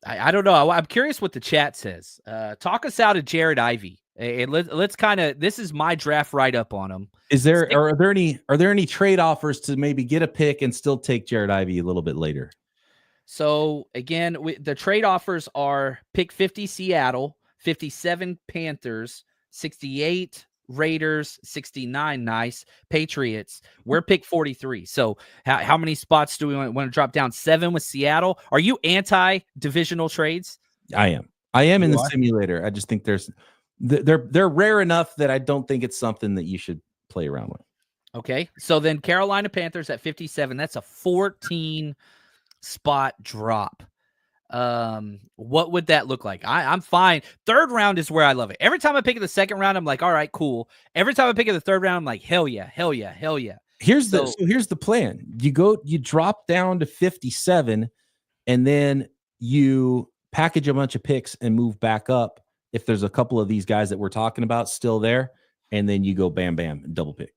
I don't know. I'm curious what the chat says. Talk us out of Jared Ivey. And let's kind of. This is my draft write-up on him. Are there any trade offers to maybe get a pick and still take Jared Ivey a little bit later? So again, the trade offers are pick 50 Seattle, 57 Panthers, 68 Raiders, 69 nice Patriots. We're pick 43. So how many spots do we want to drop down? 7 with Seattle. Are you anti-divisional trades? I am in the simulator. I just think they're rare enough that I don't think it's something that you should play around with. Okay. So then Carolina Panthers at 57. That's a 14 spot drop. What would that look like? I'm fine. Third round is where I love it. Every time I pick in the second round, I'm like, all right, cool. Every time I pick in the third round, I'm like, hell yeah, hell yeah, hell yeah. Here's the plan. You drop down to 57, and then you package a bunch of picks and move back up if there's a couple of these guys that we're talking about still there, and then you go bam, bam, and double pick.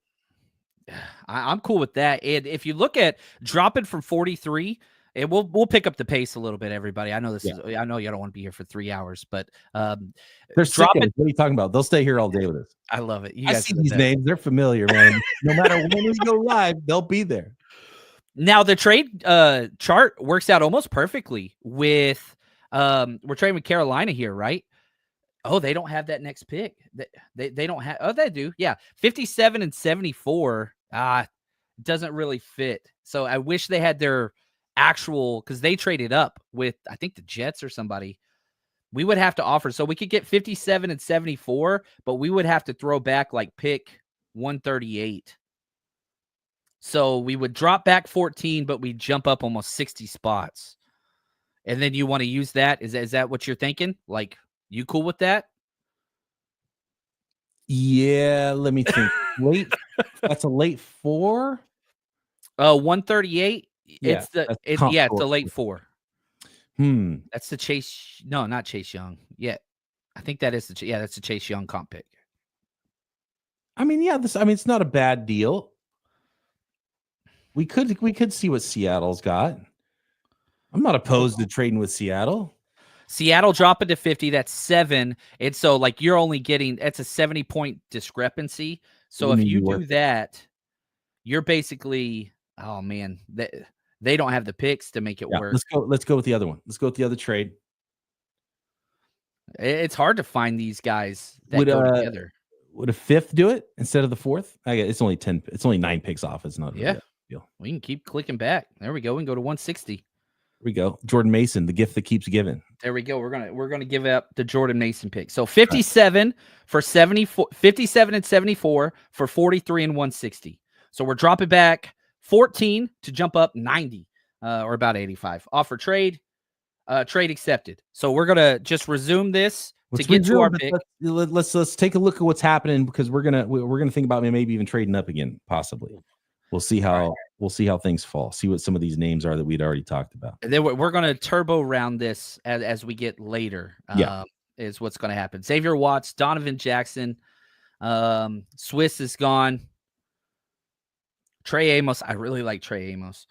I'm cool with that. And if you look at dropping from 43, and we'll pick up the pace a little bit, everybody. I know I know you don't want to be here for 3 hours, but there's dropping. What are you talking about? They'll stay here all day with us. I love it. I see these names; they're familiar, man. No matter when we go live, they'll be there. Now the trade chart works out almost perfectly with we're trading with Carolina here, right? Oh, they don't have that next pick. They don't have. Oh, they do. Yeah, 57 and 74. Doesn't really fit. So I wish they had their actual, because they traded up with, I think, the Jets or somebody. We would have to offer, so we could get 57 and 74, but we would have to throw back pick 138. So we would drop back 14, but we jump up almost 60 spots. And then you want to use that? Is that what you're thinking? You cool with that? Yeah, let me think. That's a late 4. 138. Yeah, it's the late 4. That's the Chase. No, not Chase Young. Yeah, I think that is that's the Chase Young comp pick. I mean, it's not a bad deal. We could see what Seattle's got. I'm not opposed to trading with Seattle. Seattle dropping to 50. That's 7. And so you're only getting, that's a 70-point discrepancy. So if you do that, you're basically, oh man, they don't have the picks to make it work. Let's go with the other one. Let's go with the other trade. It's hard to find these guys that go together. Would a fifth do it instead of the fourth? I guess it's only 10. It's only 9 picks off. It's not really a deal. We can keep clicking back. There we go. We can go to 160. Here we go. Jordan Mason, the gift that keeps giving. There we go. We're gonna give up the Jordan Mason pick. So 57 for 74, 57 and 74 for 43 and 160. So we're dropping back 14 to jump up 90, or about 85. Offer trade, trade accepted. So we're gonna just resume this to get to our pick. Let's take a look at what's happening, because we're gonna think about maybe even trading up again, possibly. We'll see how things fall. See what some of these names are that we'd already talked about. And then we're going to turbo round this as we get later. Is what's going to happen. Xavier Watts, Donovan Jackson, Swiss is gone. Trey Amos, I really like Trey Amos.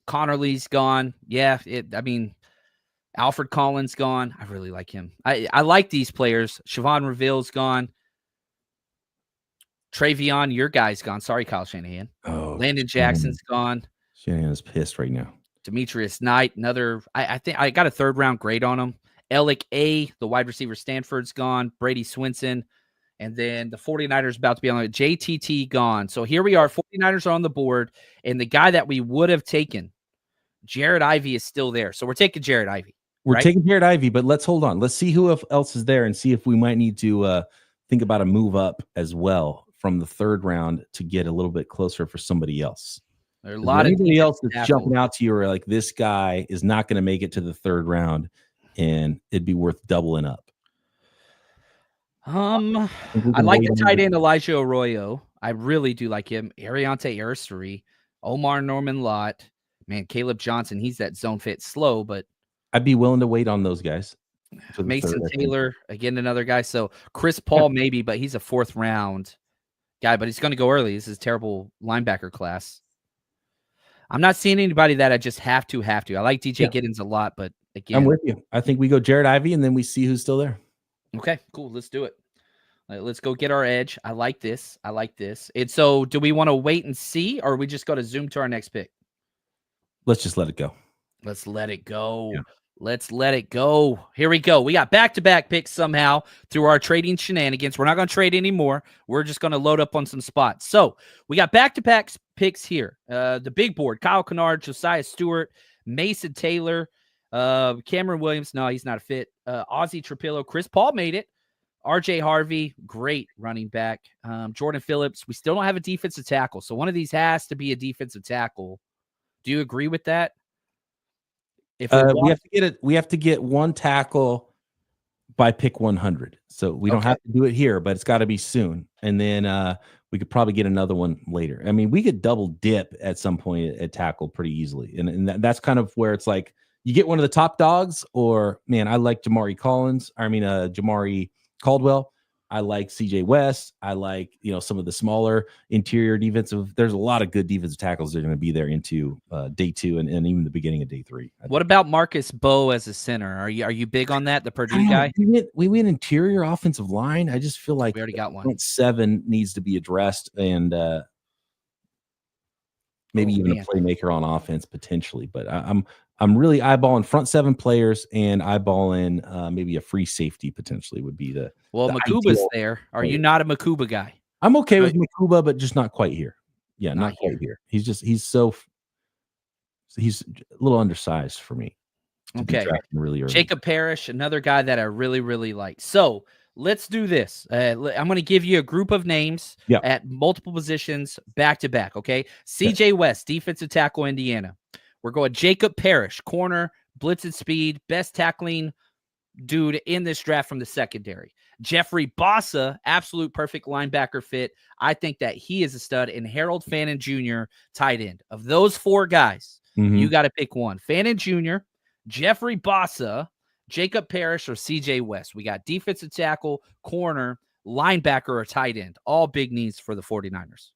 Connerly's gone. Yeah, Alfred Collins gone. I really like him. I like these players. Siobhan Reveal's gone. Travion, your guy's gone. Sorry, Kyle Shanahan. Landon Jackson's gone. Shanahan's pissed right now. Demetrius Knight, another. I think I got a 3rd round grade on him. Alec A, the wide receiver, Stanford's gone. Brady Swinson. And then the 49ers about to be on the JTT gone. So here we are. 49ers are on the board. And the guy that we would have taken, Jared Ivey, is still there. So we're taking Jared Ivey. We're taking Jared Ivey, but let's hold on. Let's see who else is there and see if we might need to think about a move up as well from the 3rd round to get a little bit closer for somebody else. There are a lot of anybody else that's jumping out to you, or like, this guy is not going to make it to the 3rd round and it'd be worth doubling up. I like the tight end Elijah Arroyo. I really do like him. Ariante Aristary, Omar Norman Lott, man, Caleb Johnson. He's that zone fit slow, but I'd be willing to wait on those guys. Mason Taylor, again, another guy. So Chris Paul, maybe, but he's a 4th round guy, but he's going to go early. This is a terrible linebacker class. I'm not seeing anybody that I just have to. I like DJ Giddens a lot, but again, I'm with you. I think we go Jared Ivey and then we see who's still there. Okay, cool. Let's do it. Let's go get our edge. I like this. And so do we want to wait and see, or we just go to zoom to our next pick? Let's just let it go. Let's let it go. Yeah. Let's let it go. Here we go. We got back-to-back picks somehow through our trading shenanigans. We're not going to trade anymore. We're just going to load up on some spots. So we got back-to-back picks here. The big board, Kyle Kennard, Josiah Stewart, Mason Taylor, Cameron Williams. No, he's not a fit. Ozzie Trapillo. Chris Paul made it. RJ Harvey, great running back. Jordan Phillips. We still don't have a defensive tackle. So one of these has to be a defensive tackle. Do you agree with that? If we have to get one tackle by pick 100. So we don't have to do it here, but it's got to be soon. And then we could probably get another one later. I mean, we could double dip at some point at tackle pretty easily. And that's kind of where it's like, you get one of the top dogs, or, man, I like Jamari Caldwell. I like CJ West. I like, some of the smaller interior defensive. There's a lot of good defensive tackles that are going to be there into day 2 and even the beginning of day 3. What about Marcus Bowe as a center? Are you big on that? The Purdue guy? We went interior offensive line. I just feel like we already got one. 7 needs to be addressed, and maybe even a playmaker on offense potentially. But I'm really eyeballing front 7 players and eyeballing maybe a free safety potentially would be the. Well, Makuba's there. Are you not a Makuba guy? I'm okay with Makuba, but just not quite here. Yeah, not quite here. He's a little undersized for me. Okay. Really early. Jacob Parrish, another guy that I really, really like. So let's do this. I'm going to give you a group of names at multiple positions back to back. Okay. CJ West, defensive tackle, Indiana. We're going Jacob Parrish, corner, blitz and speed, best tackling dude in this draft from the secondary. Jeffrey Bossa, absolute perfect linebacker fit. I think that he is a stud. And Harold Fannin Jr., tight end. Of those 4 guys, you got to pick one. Fannin Jr., Jeffrey Bossa, Jacob Parrish, or CJ West. We got defensive tackle, corner, linebacker, or tight end. All big needs for the 49ers.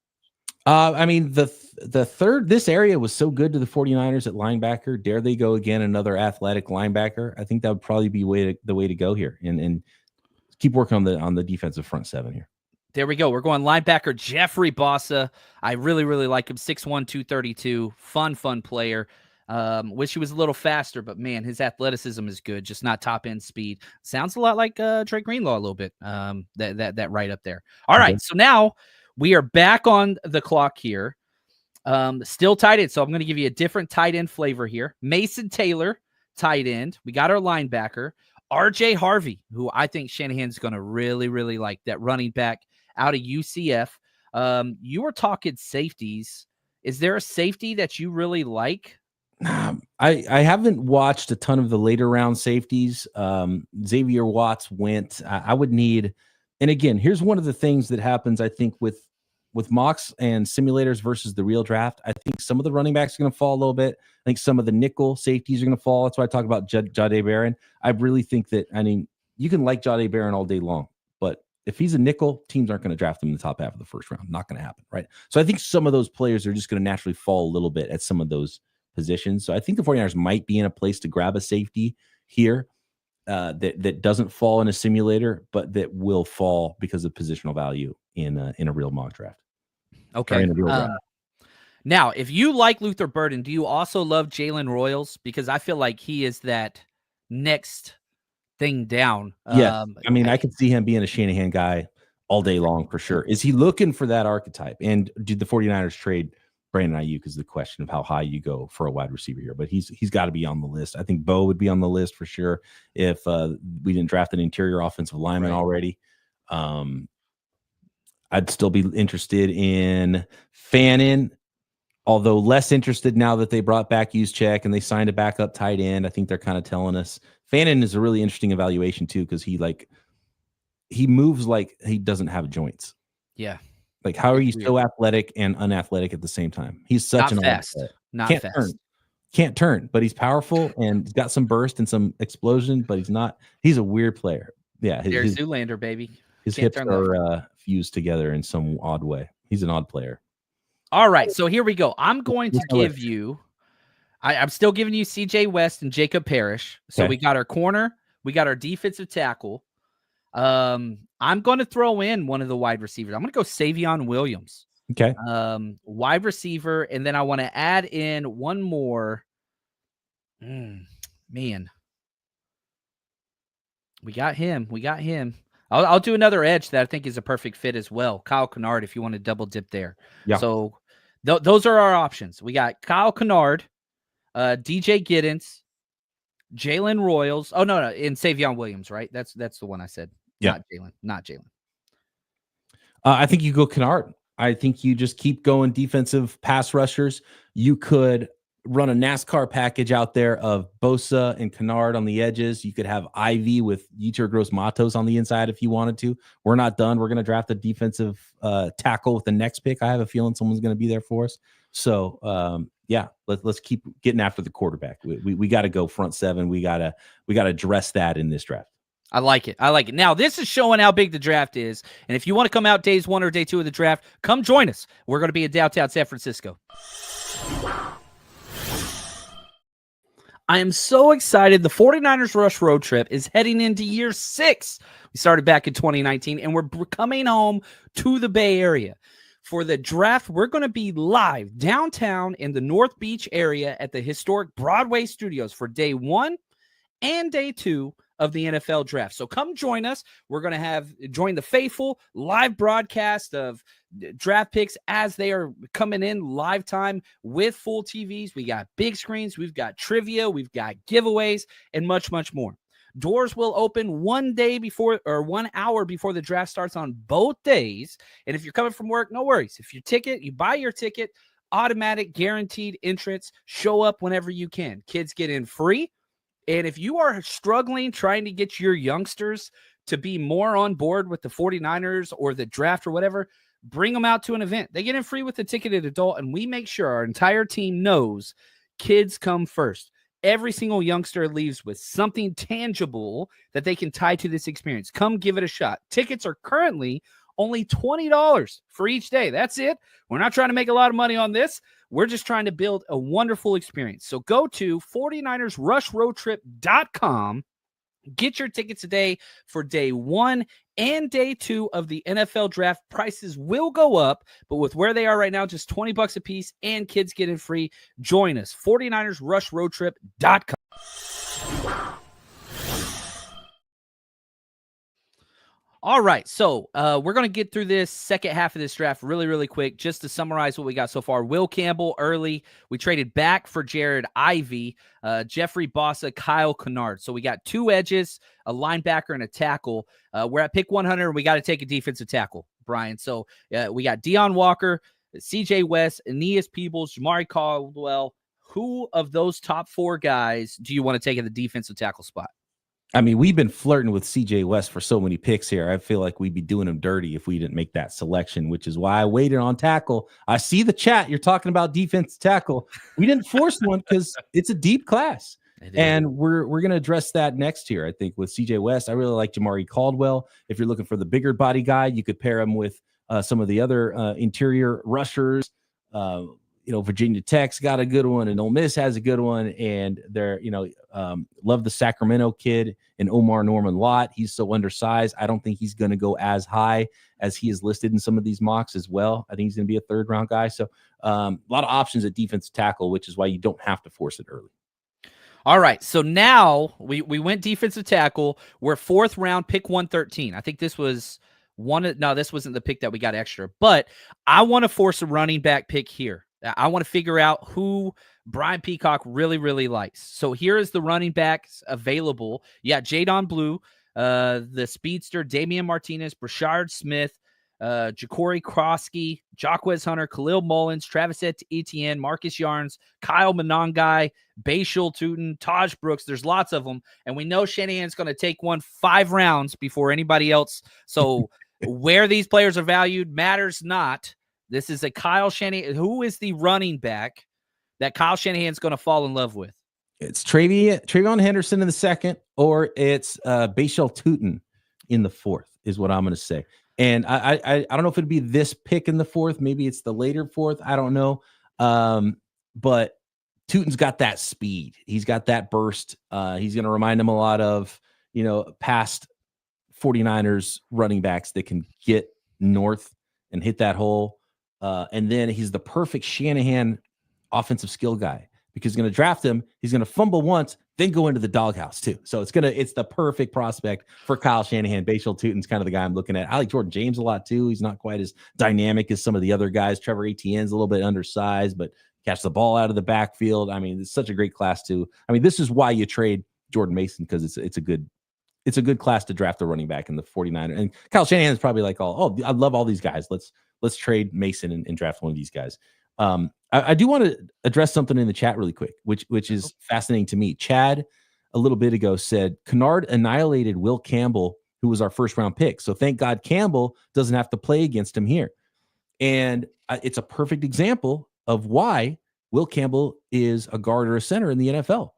I mean, the third, this area was so good to the 49ers at linebacker. Dare they go again, another athletic linebacker? I think that would probably be the way to go here, and keep working on the defensive front 7 here. There we go. We're going linebacker Jeffrey Bossa. I really, really like him. 6'1", 232. Fun player. Wish he was a little faster, but man, his athleticism is good. Just not top end speed. Sounds a lot like Trey Greenlaw a little bit. That right up there. All right, so now we are back on the clock here. Still tight end. So I'm going to give you a different tight end flavor here. Mason Taylor, tight end. We got our linebacker. RJ Harvey, who I think Shanahan's going to really, really like, that running back out of UCF. You were talking safeties. Is there a safety that you really like? I haven't watched a ton of the later round safeties. Xavier Watts went. I would need, and again, here's one of the things that happens, I think, with mocks and simulators versus the real draft. I think some of the running backs are going to fall a little bit. I think some of the nickel safeties are going to fall. That's why I talk about Jahdae Barron. I really think that, I mean, you can like Jahdae Barron all day long, but if he's a nickel, teams aren't going to draft him in the top half of the first round. Not going to happen, right? So I think some of those players are just going to naturally fall a little bit at some of those positions. So I think the 49ers might be in a place to grab a safety here that doesn't fall in a simulator, but that will fall because of positional value in a real mock draft. Okay. Now, if you like Luther Burden, do you also love Jalen Royals? Because I feel like he is that next thing down. Yeah, I mean, I could see him being a Shanahan guy all day long for sure. Is he looking for that archetype? And did the 49ers trade Brandon Ayuk is the question of how high you go for a wide receiver here. But he's got to be on the list. I think Bo would be on the list for sure if we didn't draft an interior offensive lineman already. I'd still be interested in Fannin, although less interested now that they brought back Juszczyk and they signed a backup tight end. I think they're kind of telling us Fannin is a really interesting evaluation too, because he moves like he doesn't have joints. Yeah. Like, how are you so athletic and unathletic at the same time? He's such not fast. Not can't fast. Can't turn, but he's powerful and he's got some burst and some explosion, but he's a weird player. Yeah. There's Zoolander, baby. His hips are fused together in some odd way. He's an odd player. All right, so here we go. I'm going to give you I'm still giving you CJ West and Jacob Parrish. So we got our corner, we got our defensive tackle. I'm going to throw in one of the wide receivers. I'm going to go Savion Williams. Okay. Wide receiver, and then I want to add in one more. Man. We got him. I'll do another edge that I think is a perfect fit as well. Kyle Kennard, if you want to double dip there. Yeah. So those are our options. We got Kyle Kennard, DJ Giddens, Jalen Royals. Oh, no, and Savion Williams, right? That's the one I said. Yeah. Not Jalen. I think you go Kennard. I think you just keep going defensive pass rushers. You could run a NASCAR package out there of Bosa and Kennard on the edges. You could have Ivy with Yetur Gross-Matos on the inside if you wanted to. We're not done. We're going to draft a defensive tackle with the next pick. I have a feeling someone's going to be there for us. So, let's keep getting after the quarterback. We got to go front seven. We got to address that in this draft. I like it. Now, this is showing how big the draft is. And if you want to come out days 1 or day 2 of the draft, come join us. We're going to be in downtown San Francisco. I am so excited. The 49ers Rush Road Trip is heading into year 6. We started back in 2019, and we're coming home to the Bay Area. For the draft, we're going to be live downtown in the North Beach area at the historic Broadway Studios for day 1 and day 2 of the NFL draft. So come join us. We're going to join the faithful live broadcast of draft picks as they are coming in live time with full TVs. We got big screens. We've got trivia. We've got giveaways and much, much more. Doors will open 1 hour before the draft starts on both days. And if you're coming from work, no worries. If you buy your ticket, automatic guaranteed entrance, show up whenever you can. Kids get in free. And if you are struggling trying to get your youngsters to be more on board with the 49ers or the draft or whatever, bring them out to an event. They get in free with the ticketed adult, and we make sure our entire team knows kids come first. Every single youngster leaves with something tangible that they can tie to this experience. Come give it a shot. Tickets are currently only $20 for each day. That's it. We're not trying to make a lot of money on this. We're just trying to build a wonderful experience. So go to 49ersrushroadtrip.com Get your tickets today for day 1 and day 2 of the NFL draft. Prices will go up, but with where they are right now, just $20 a piece and kids getting free. Join us. 49ersrushroadtrip.com. All right, so we're going to get through this second half of this draft really, really quick. Just to summarize what we got so far. Will Campbell early. We traded back for Jared Ivey, Jeffrey Bossa, Kyle Kennard. So we got 2 edges, a linebacker, and a tackle. We're at pick 100, and we got to take a defensive tackle, Brian. So we got Deion Walker, CJ West, Aeneas Peebles, Jamari Caldwell. Who of those top 4 guys do you want to take at the defensive tackle spot? I mean, we've been flirting with CJ West for so many picks here. I feel like we'd be doing him dirty if we didn't make that selection, which is why I waited on tackle. I see the chat. You're talking about defensive tackle. We didn't force one because it's a deep class. And we're going to address that next year, I think, with CJ West. I really like Jamari Caldwell. If you're looking for the bigger body guy, you could pair him with some of the other interior rushers. Virginia Tech's got a good one, and Ole Miss has a good one. And they're, love the Sacramento kid and Omar Norman Lott. He's so undersized. I don't think he's going to go as high as he is listed in some of these mocks as well. I think he's going to be a 3rd round guy. So a lot of options at defensive tackle, which is why you don't have to force it early. All right, so now we went defensive tackle. We're 4th round, pick 113. I think this was this wasn't the pick that we got extra, but I want to force a running back pick here. I want to figure out who Brian Peacock really, really likes. So here is the running backs available. You got Jadon Blue, the speedster, Damian Martinez, Brashard Smith, Ja'Cory Krosky, Jacquez Hunter, Khalil Mullins, Travis Etienne, Marcus Yarns, Kyle Monangai, Bashal Tootin, Taj Brooks. There's lots of them. And we know Shanahan's going to take 5 rounds before anybody else. So where these players are valued matters not. This is a Kyle Shanahan. Who is the running back that Kyle Shanahan's going to fall in love with? It's Trayvon Henderson in the 2nd, or it's Bashal Tootin in the 4th is what I'm going to say. And I don't know if it'd be this pick in the 4th. Maybe it's the later 4th. I don't know. But Tootin's got that speed. He's got that burst. He's going to remind him a lot of, past 49ers running backs that can get north and hit that hole. And then he's the perfect Shanahan offensive skill guy because he's going to draft him. He's going to fumble once, then go into the doghouse too. So it's the perfect prospect for Kyle Shanahan. Bashal Tootin's kind of the guy I'm looking at. I like Jordan James a lot too. He's not quite as dynamic as some of the other guys. Trevor Etienne's a little bit undersized, but catch the ball out of the backfield. I mean, it's such a great class too. I mean, this is why you trade Jordan Mason, because it's a good class to draft a running back in the 49ers. And Kyle Shanahan's probably like, I love all these guys. Let's trade Mason and draft one of these guys. I do want to address something in the chat really quick, which is fascinating to me. Chad, a little bit ago, said Kennard annihilated Will Campbell, who was our 1st round pick. So thank God Campbell doesn't have to play against him here. And it's a perfect example of why Will Campbell is a guard or a center in the NFL.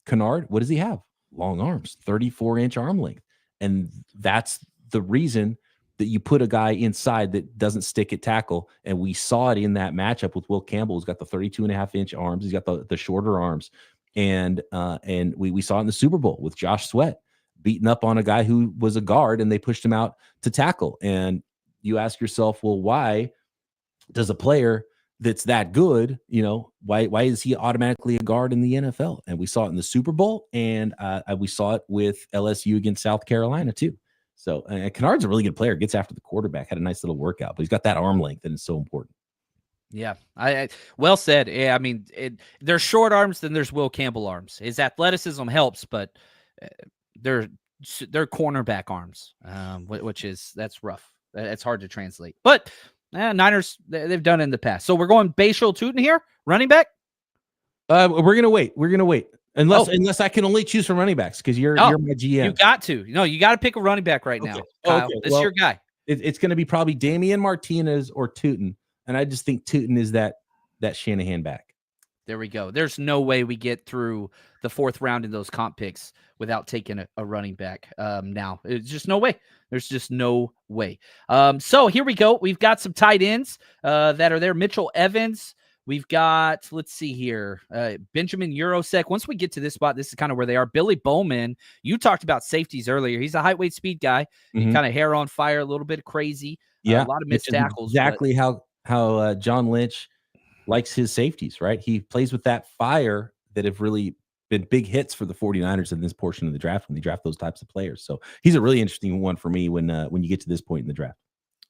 Kennard, what does he have? Long arms, 34-inch arm length. And that's the reason that you put a guy inside that doesn't stick at tackle. And we saw it in that matchup with Will Campbell, who's got the 32.5-inch arms. He's got the shorter arms. And we saw it in the Super Bowl with Josh Sweat beating up on a guy who was a guard, and they pushed him out to tackle. And you ask yourself, well, why does a player that's that good, why is he automatically a guard in the NFL? And we saw it in the Super Bowl, and we saw it with LSU against South Carolina too. So Kennard's a really good player, gets after the quarterback, had a nice little workout, but he's got that arm length, and it's so important. Yeah, I well said. Yeah, I mean, there's short arms, then there's Will Campbell arms. His athleticism helps, but they're cornerback arms, that's rough. It's hard to translate. But Niners, they've done it in the past. So we're going Bashal Tootin here, running back. We're gonna wait. Unless I can only choose from running backs, because you're my GM. You got to. You got to pick a running back right now, Kyle. Okay. This is your guy. It's going to be probably Damian Martinez or Tootin, and I just think Tootin is that Shanahan back. There we go. There's no way we get through the 4th round in those comp picks without taking a running back. Now, it's just no way. There's just no way. So here we go. We've got some tight ends that are there. Mitchell Evans, We've got, let's see here, Benjamin Eurosek. Once we get to this spot, this is kind of where they are. Billy Bowman, you talked about safeties earlier. He's a height, weight, speed guy. He kind of hair on fire, a little bit crazy. Yeah, a lot of which missed is tackles. exactly how John Lynch likes his safeties, right? He plays with that fire that have really been big hits for the 49ers in this portion of the draft when they draft those types of players. So he's a really interesting one for me when you get to this point in the draft.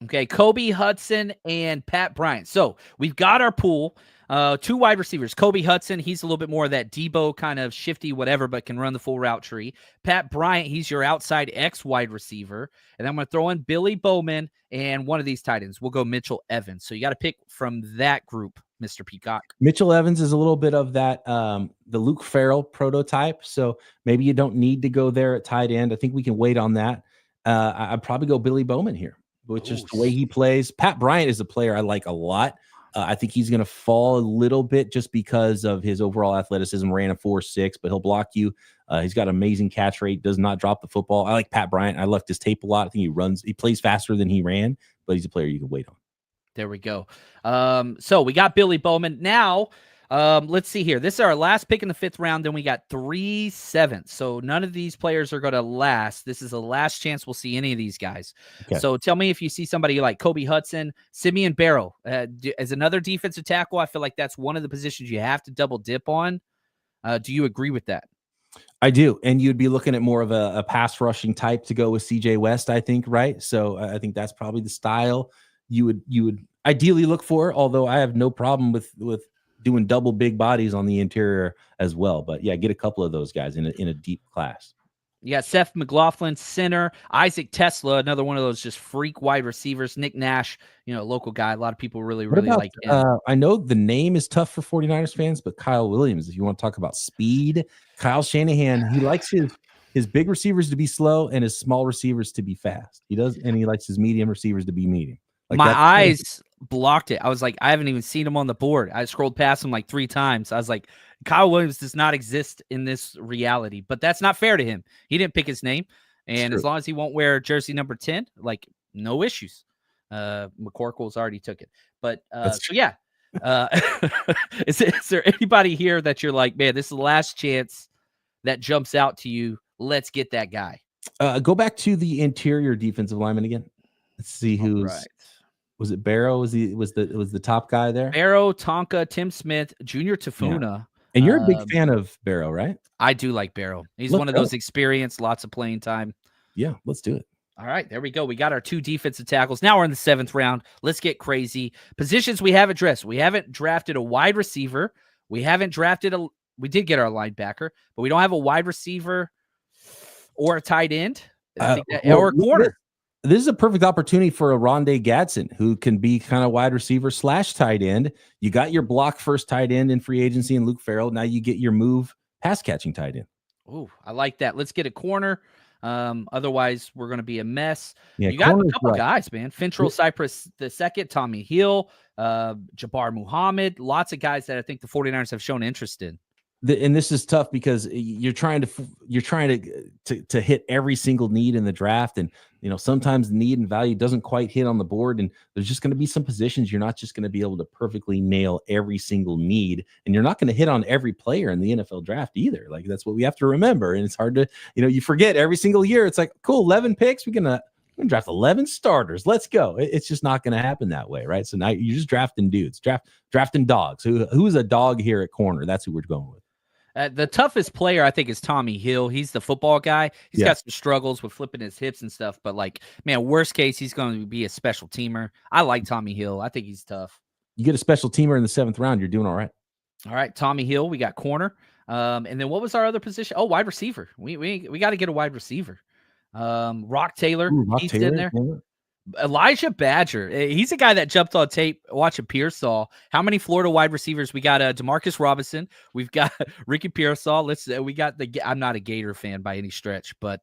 Okay, Kobe Hudson and Pat Bryant. So we've got our pool. 2 wide receivers. Kobe Hudson, he's a little bit more of that Debo kind of shifty whatever, but can run the full route tree. Pat Bryant, he's your outside X wide receiver. And then I'm going to throw in Billy Bowman and one of these tight ends. We'll go Mitchell Evans. So you got to pick from that group, Mr. Peacock. Mitchell Evans is a little bit of that the Luke Farrell prototype. So maybe you don't need to go there at tight end. I think we can wait on that. I'd probably go Billy Bowman here, which is the way he plays. Pat Bryant is a player I like a lot. I think he's going to fall a little bit just because of his overall athleticism. Ran a 4.6, but he'll block you. He's got amazing catch rate, does not drop the football. I like Pat Bryant. I left his tape a lot. I think he plays faster than he ran, but he's a player you can wait on. There we go. So we got Billy Bowman. Now, let's see here. This is our last pick in the 5th round. Then we got 3 7th. So none of these players are going to last. This is the last chance we'll see any of these guys. Okay. So tell me if you see somebody like Kobe Hudson, Simeon Barrow as another defensive tackle. I feel like that's one of the positions you have to double dip on. Do you agree with that? I do. And you'd be looking at more of a pass rushing type to go with CJ West, I think, right? So I think that's probably the style you would ideally look for, although I have no problem with doing double big bodies on the interior as well. But yeah, get a couple of those guys in a deep class. You got Seth McLaughlin, center, Isaac Tesla, another one of those just freak wide receivers, Nick Nash, local guy. A lot of people really like him. I know the name is tough for 49ers fans, but Kyle Williams, if you want to talk about speed, Kyle Shanahan, he likes his big receivers to be slow and his small receivers to be fast. He likes his medium receivers to be medium. Like my eyes blocked it. I was like, I haven't even seen him on the board. I scrolled past him like 3 times. I was like, Kyle Williams does not exist in this reality, but that's not fair to him. He didn't pick his name. And as long as he won't wear jersey number 10, like no issues. McCorkle's already took it. But so yeah. Is there anybody here that you're like, man, this is the last chance that jumps out to you? Let's get that guy. Go back to the interior defensive lineman again. Let's see who's right. Was it Barrow? Was the top guy there? Barrow, Tonka, Tim Smith, Junior Tafuna. Yeah. And you're a big fan of Barrow, right? I do like Barrow. He's one of those experienced, lots of playing time. Yeah, let's do it. All right, there we go. We got our 2 defensive tackles. Now we're in the 7th round. Let's get crazy. Positions we have addressed. We haven't drafted a wide receiver. We haven't drafted we did get our linebacker, but we don't have a wide receiver or a tight end. Or a corner. This is a perfect opportunity for a Rondé Gadsden who can be kind of wide receiver / tight end. You got your block first tight end in free agency and Luke Farrell. Now you get your move pass catching tight end. Oh, I like that. Let's get a corner. Otherwise, we're going to be a mess. Yeah, you got a couple guys, man. Fintrell Cypress II, Tommy Hill, Jabbar Muhammad. Lots of guys that I think the 49ers have shown interest in. And this is tough because you're trying to hit every single need in the draft, and sometimes need and value doesn't quite hit on the board, and there's just going to be some positions you're not just going to be able to perfectly nail every single need, and you're not going to hit on every player in the NFL draft either. Like that's what we have to remember, and it's hard to you forget every single year. It's like cool, 11 picks, we're gonna draft 11 starters. Let's go. It's just not going to happen that way, right? So now you're just drafting dudes, drafting dogs. Who's a dog here at corner? That's who we're going with. The toughest player, I think, is Tommy Hill. He's the football guy. He's got some struggles with flipping his hips and stuff. But, worst case, he's going to be a special teamer. I like Tommy Hill. I think he's tough. You get a special teamer in the 7th round, you're doing all right. All right, Tommy Hill. We got corner. And then what was our other position? Oh, wide receiver. We got to get a wide receiver. Rock Taylor. He's in there. Yeah. Elijah Badger. He's a guy that jumped on tape watching Pearsall. How many Florida wide receivers? We got Demarcus Robinson. We've got Ricky Pearsall. We got I'm not a Gator fan by any stretch, but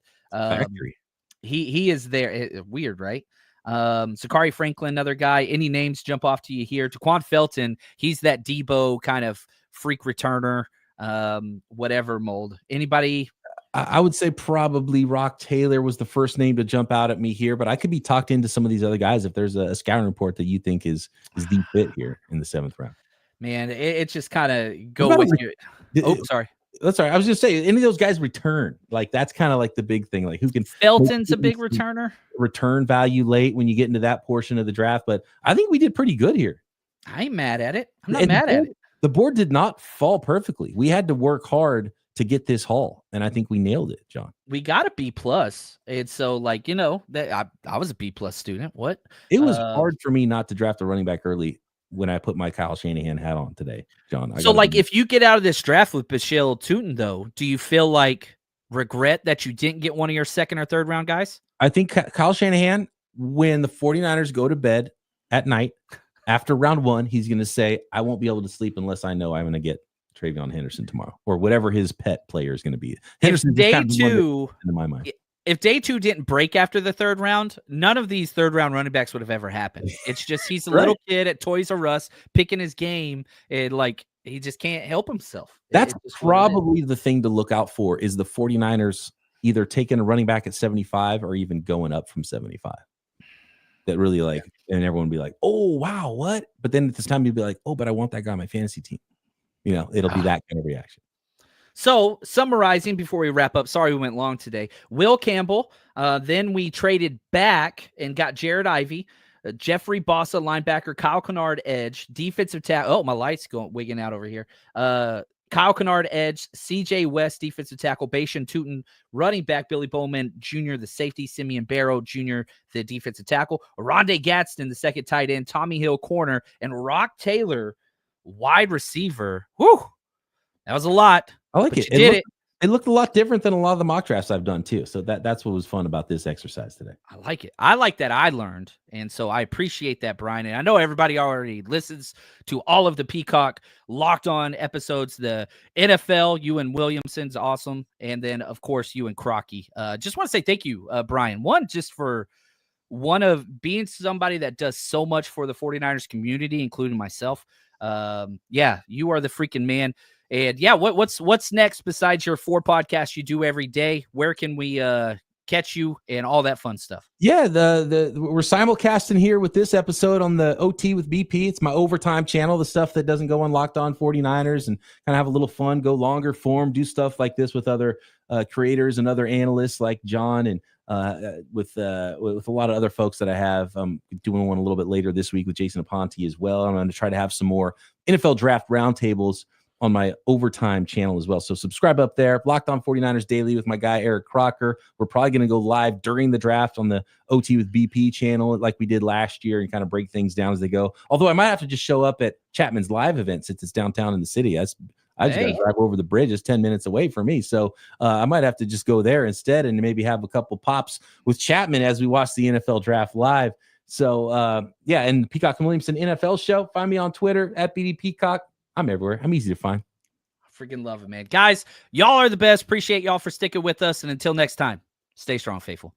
he is there. Weird, right? Sakari Franklin, another guy. Any names jump off to you here? Taquan Felton. He's that Debo kind of freak returner, whatever mold. Anybody? I would say probably Rock Taylor was the first name to jump out at me here, but I could be talked into some of these other guys if there's a scouting report that you think is the fit here in the 7th round. Man, it's just kind of go with your. Oh, sorry. That's all right. I was just saying, any of those guys return. Like, that's kind of like the big thing. Like, who can Felton's a big returner. Return value late when you get into that portion of the draft. But I think we did pretty good here. I ain't mad at it. I'm not mad at it. The board did not fall perfectly. We had to work hard to get this haul, and I think we nailed it, John. We got a B+. And so, like, you know, that I was a B+ student. What? It was hard for me not to draft a running back early when I put my Kyle Shanahan hat on today, John. So, like, if you get out of this draft with Bichelle Tootin, though, do you feel like regret that you didn't get one of your second or third round guys? I think Kyle Shanahan, when the 49ers go to bed at night after round 1, he's going to say, I won't be able to sleep unless I know I'm going to get Travion Henderson tomorrow, or whatever his pet player is going to be. Henderson, day 2, in my mind. If day 2 didn't break after the third round, none of these third round running backs would have ever happened. It's just he's a little kid at Toys R Us picking his game, and like he just can't help himself. That's probably the thing to look out for is the 49ers either taking a running back at 75 or even going up from 75. That really and everyone would be like, oh, wow, what? But then at this time you'd be like, oh, but I want that guy on my fantasy team. You know, it'll be that kind of reaction. So, summarizing before we wrap up, sorry we went long today. Will Campbell, then we traded back and got Jared Ivey, Jeffrey Bossa, linebacker, Kyle Kennard, edge, defensive tackle. Oh, my light's wigging out over here. Kyle Kennard, edge, CJ West, defensive tackle, Bashan Tootin, running back, Billy Bowman Jr., the safety, Simeon Barrow Jr., the defensive tackle, Rondé Gadsden, the second tight end, Tommy Hill, corner, and Rock Taylor, wide receiver. Whew, that was a lot. I like it. It looked a lot different than a lot of the mock drafts I've done too. So that's what was fun about this exercise today. I like it. I like that I learned. And so I appreciate that, Brian. And I know everybody already listens to all of the Peacock Locked On episodes. The NFL, you and Williamson's awesome. And then, of course, you and Crocky. Just want to say thank you, Brian. One, just for being somebody that does so much for the 49ers community, including myself. Yeah, you are the freaking man. And yeah, what's next besides your 4 podcasts you do every day? Where can we catch you and all that fun stuff? Yeah, we're simulcasting here with this episode on the OT with BP. It's my overtime channel, the stuff that doesn't go on Locked On 49ers, and kind of have a little fun, go longer form, do stuff like this with other creators and other analysts like John, and with a lot of other folks that I have. I'm doing one a little bit later this week with Jason Aponte as well. I'm going to try to have some more NFL draft roundtables on my overtime channel as well. So subscribe up there. Locked On 49ers Daily with my guy, Eric Crocker. We're probably going to go live during the draft on the OT with BP channel like we did last year and kind of break things down as they go. Although I might have to just show up at Chapman's live event since it's downtown in the city. I just got to drive over the bridge. It's 10 minutes away from me. So I might have to just go there instead and maybe have a couple pops with Chapman as we watch the NFL draft live. So yeah, and Peacock and Williamson NFL show. Find me on Twitter at BD Peacock. I'm everywhere. I'm easy to find. Freaking love it, man. Guys, y'all are the best. Appreciate y'all for sticking with us. And until next time, stay strong, faithful.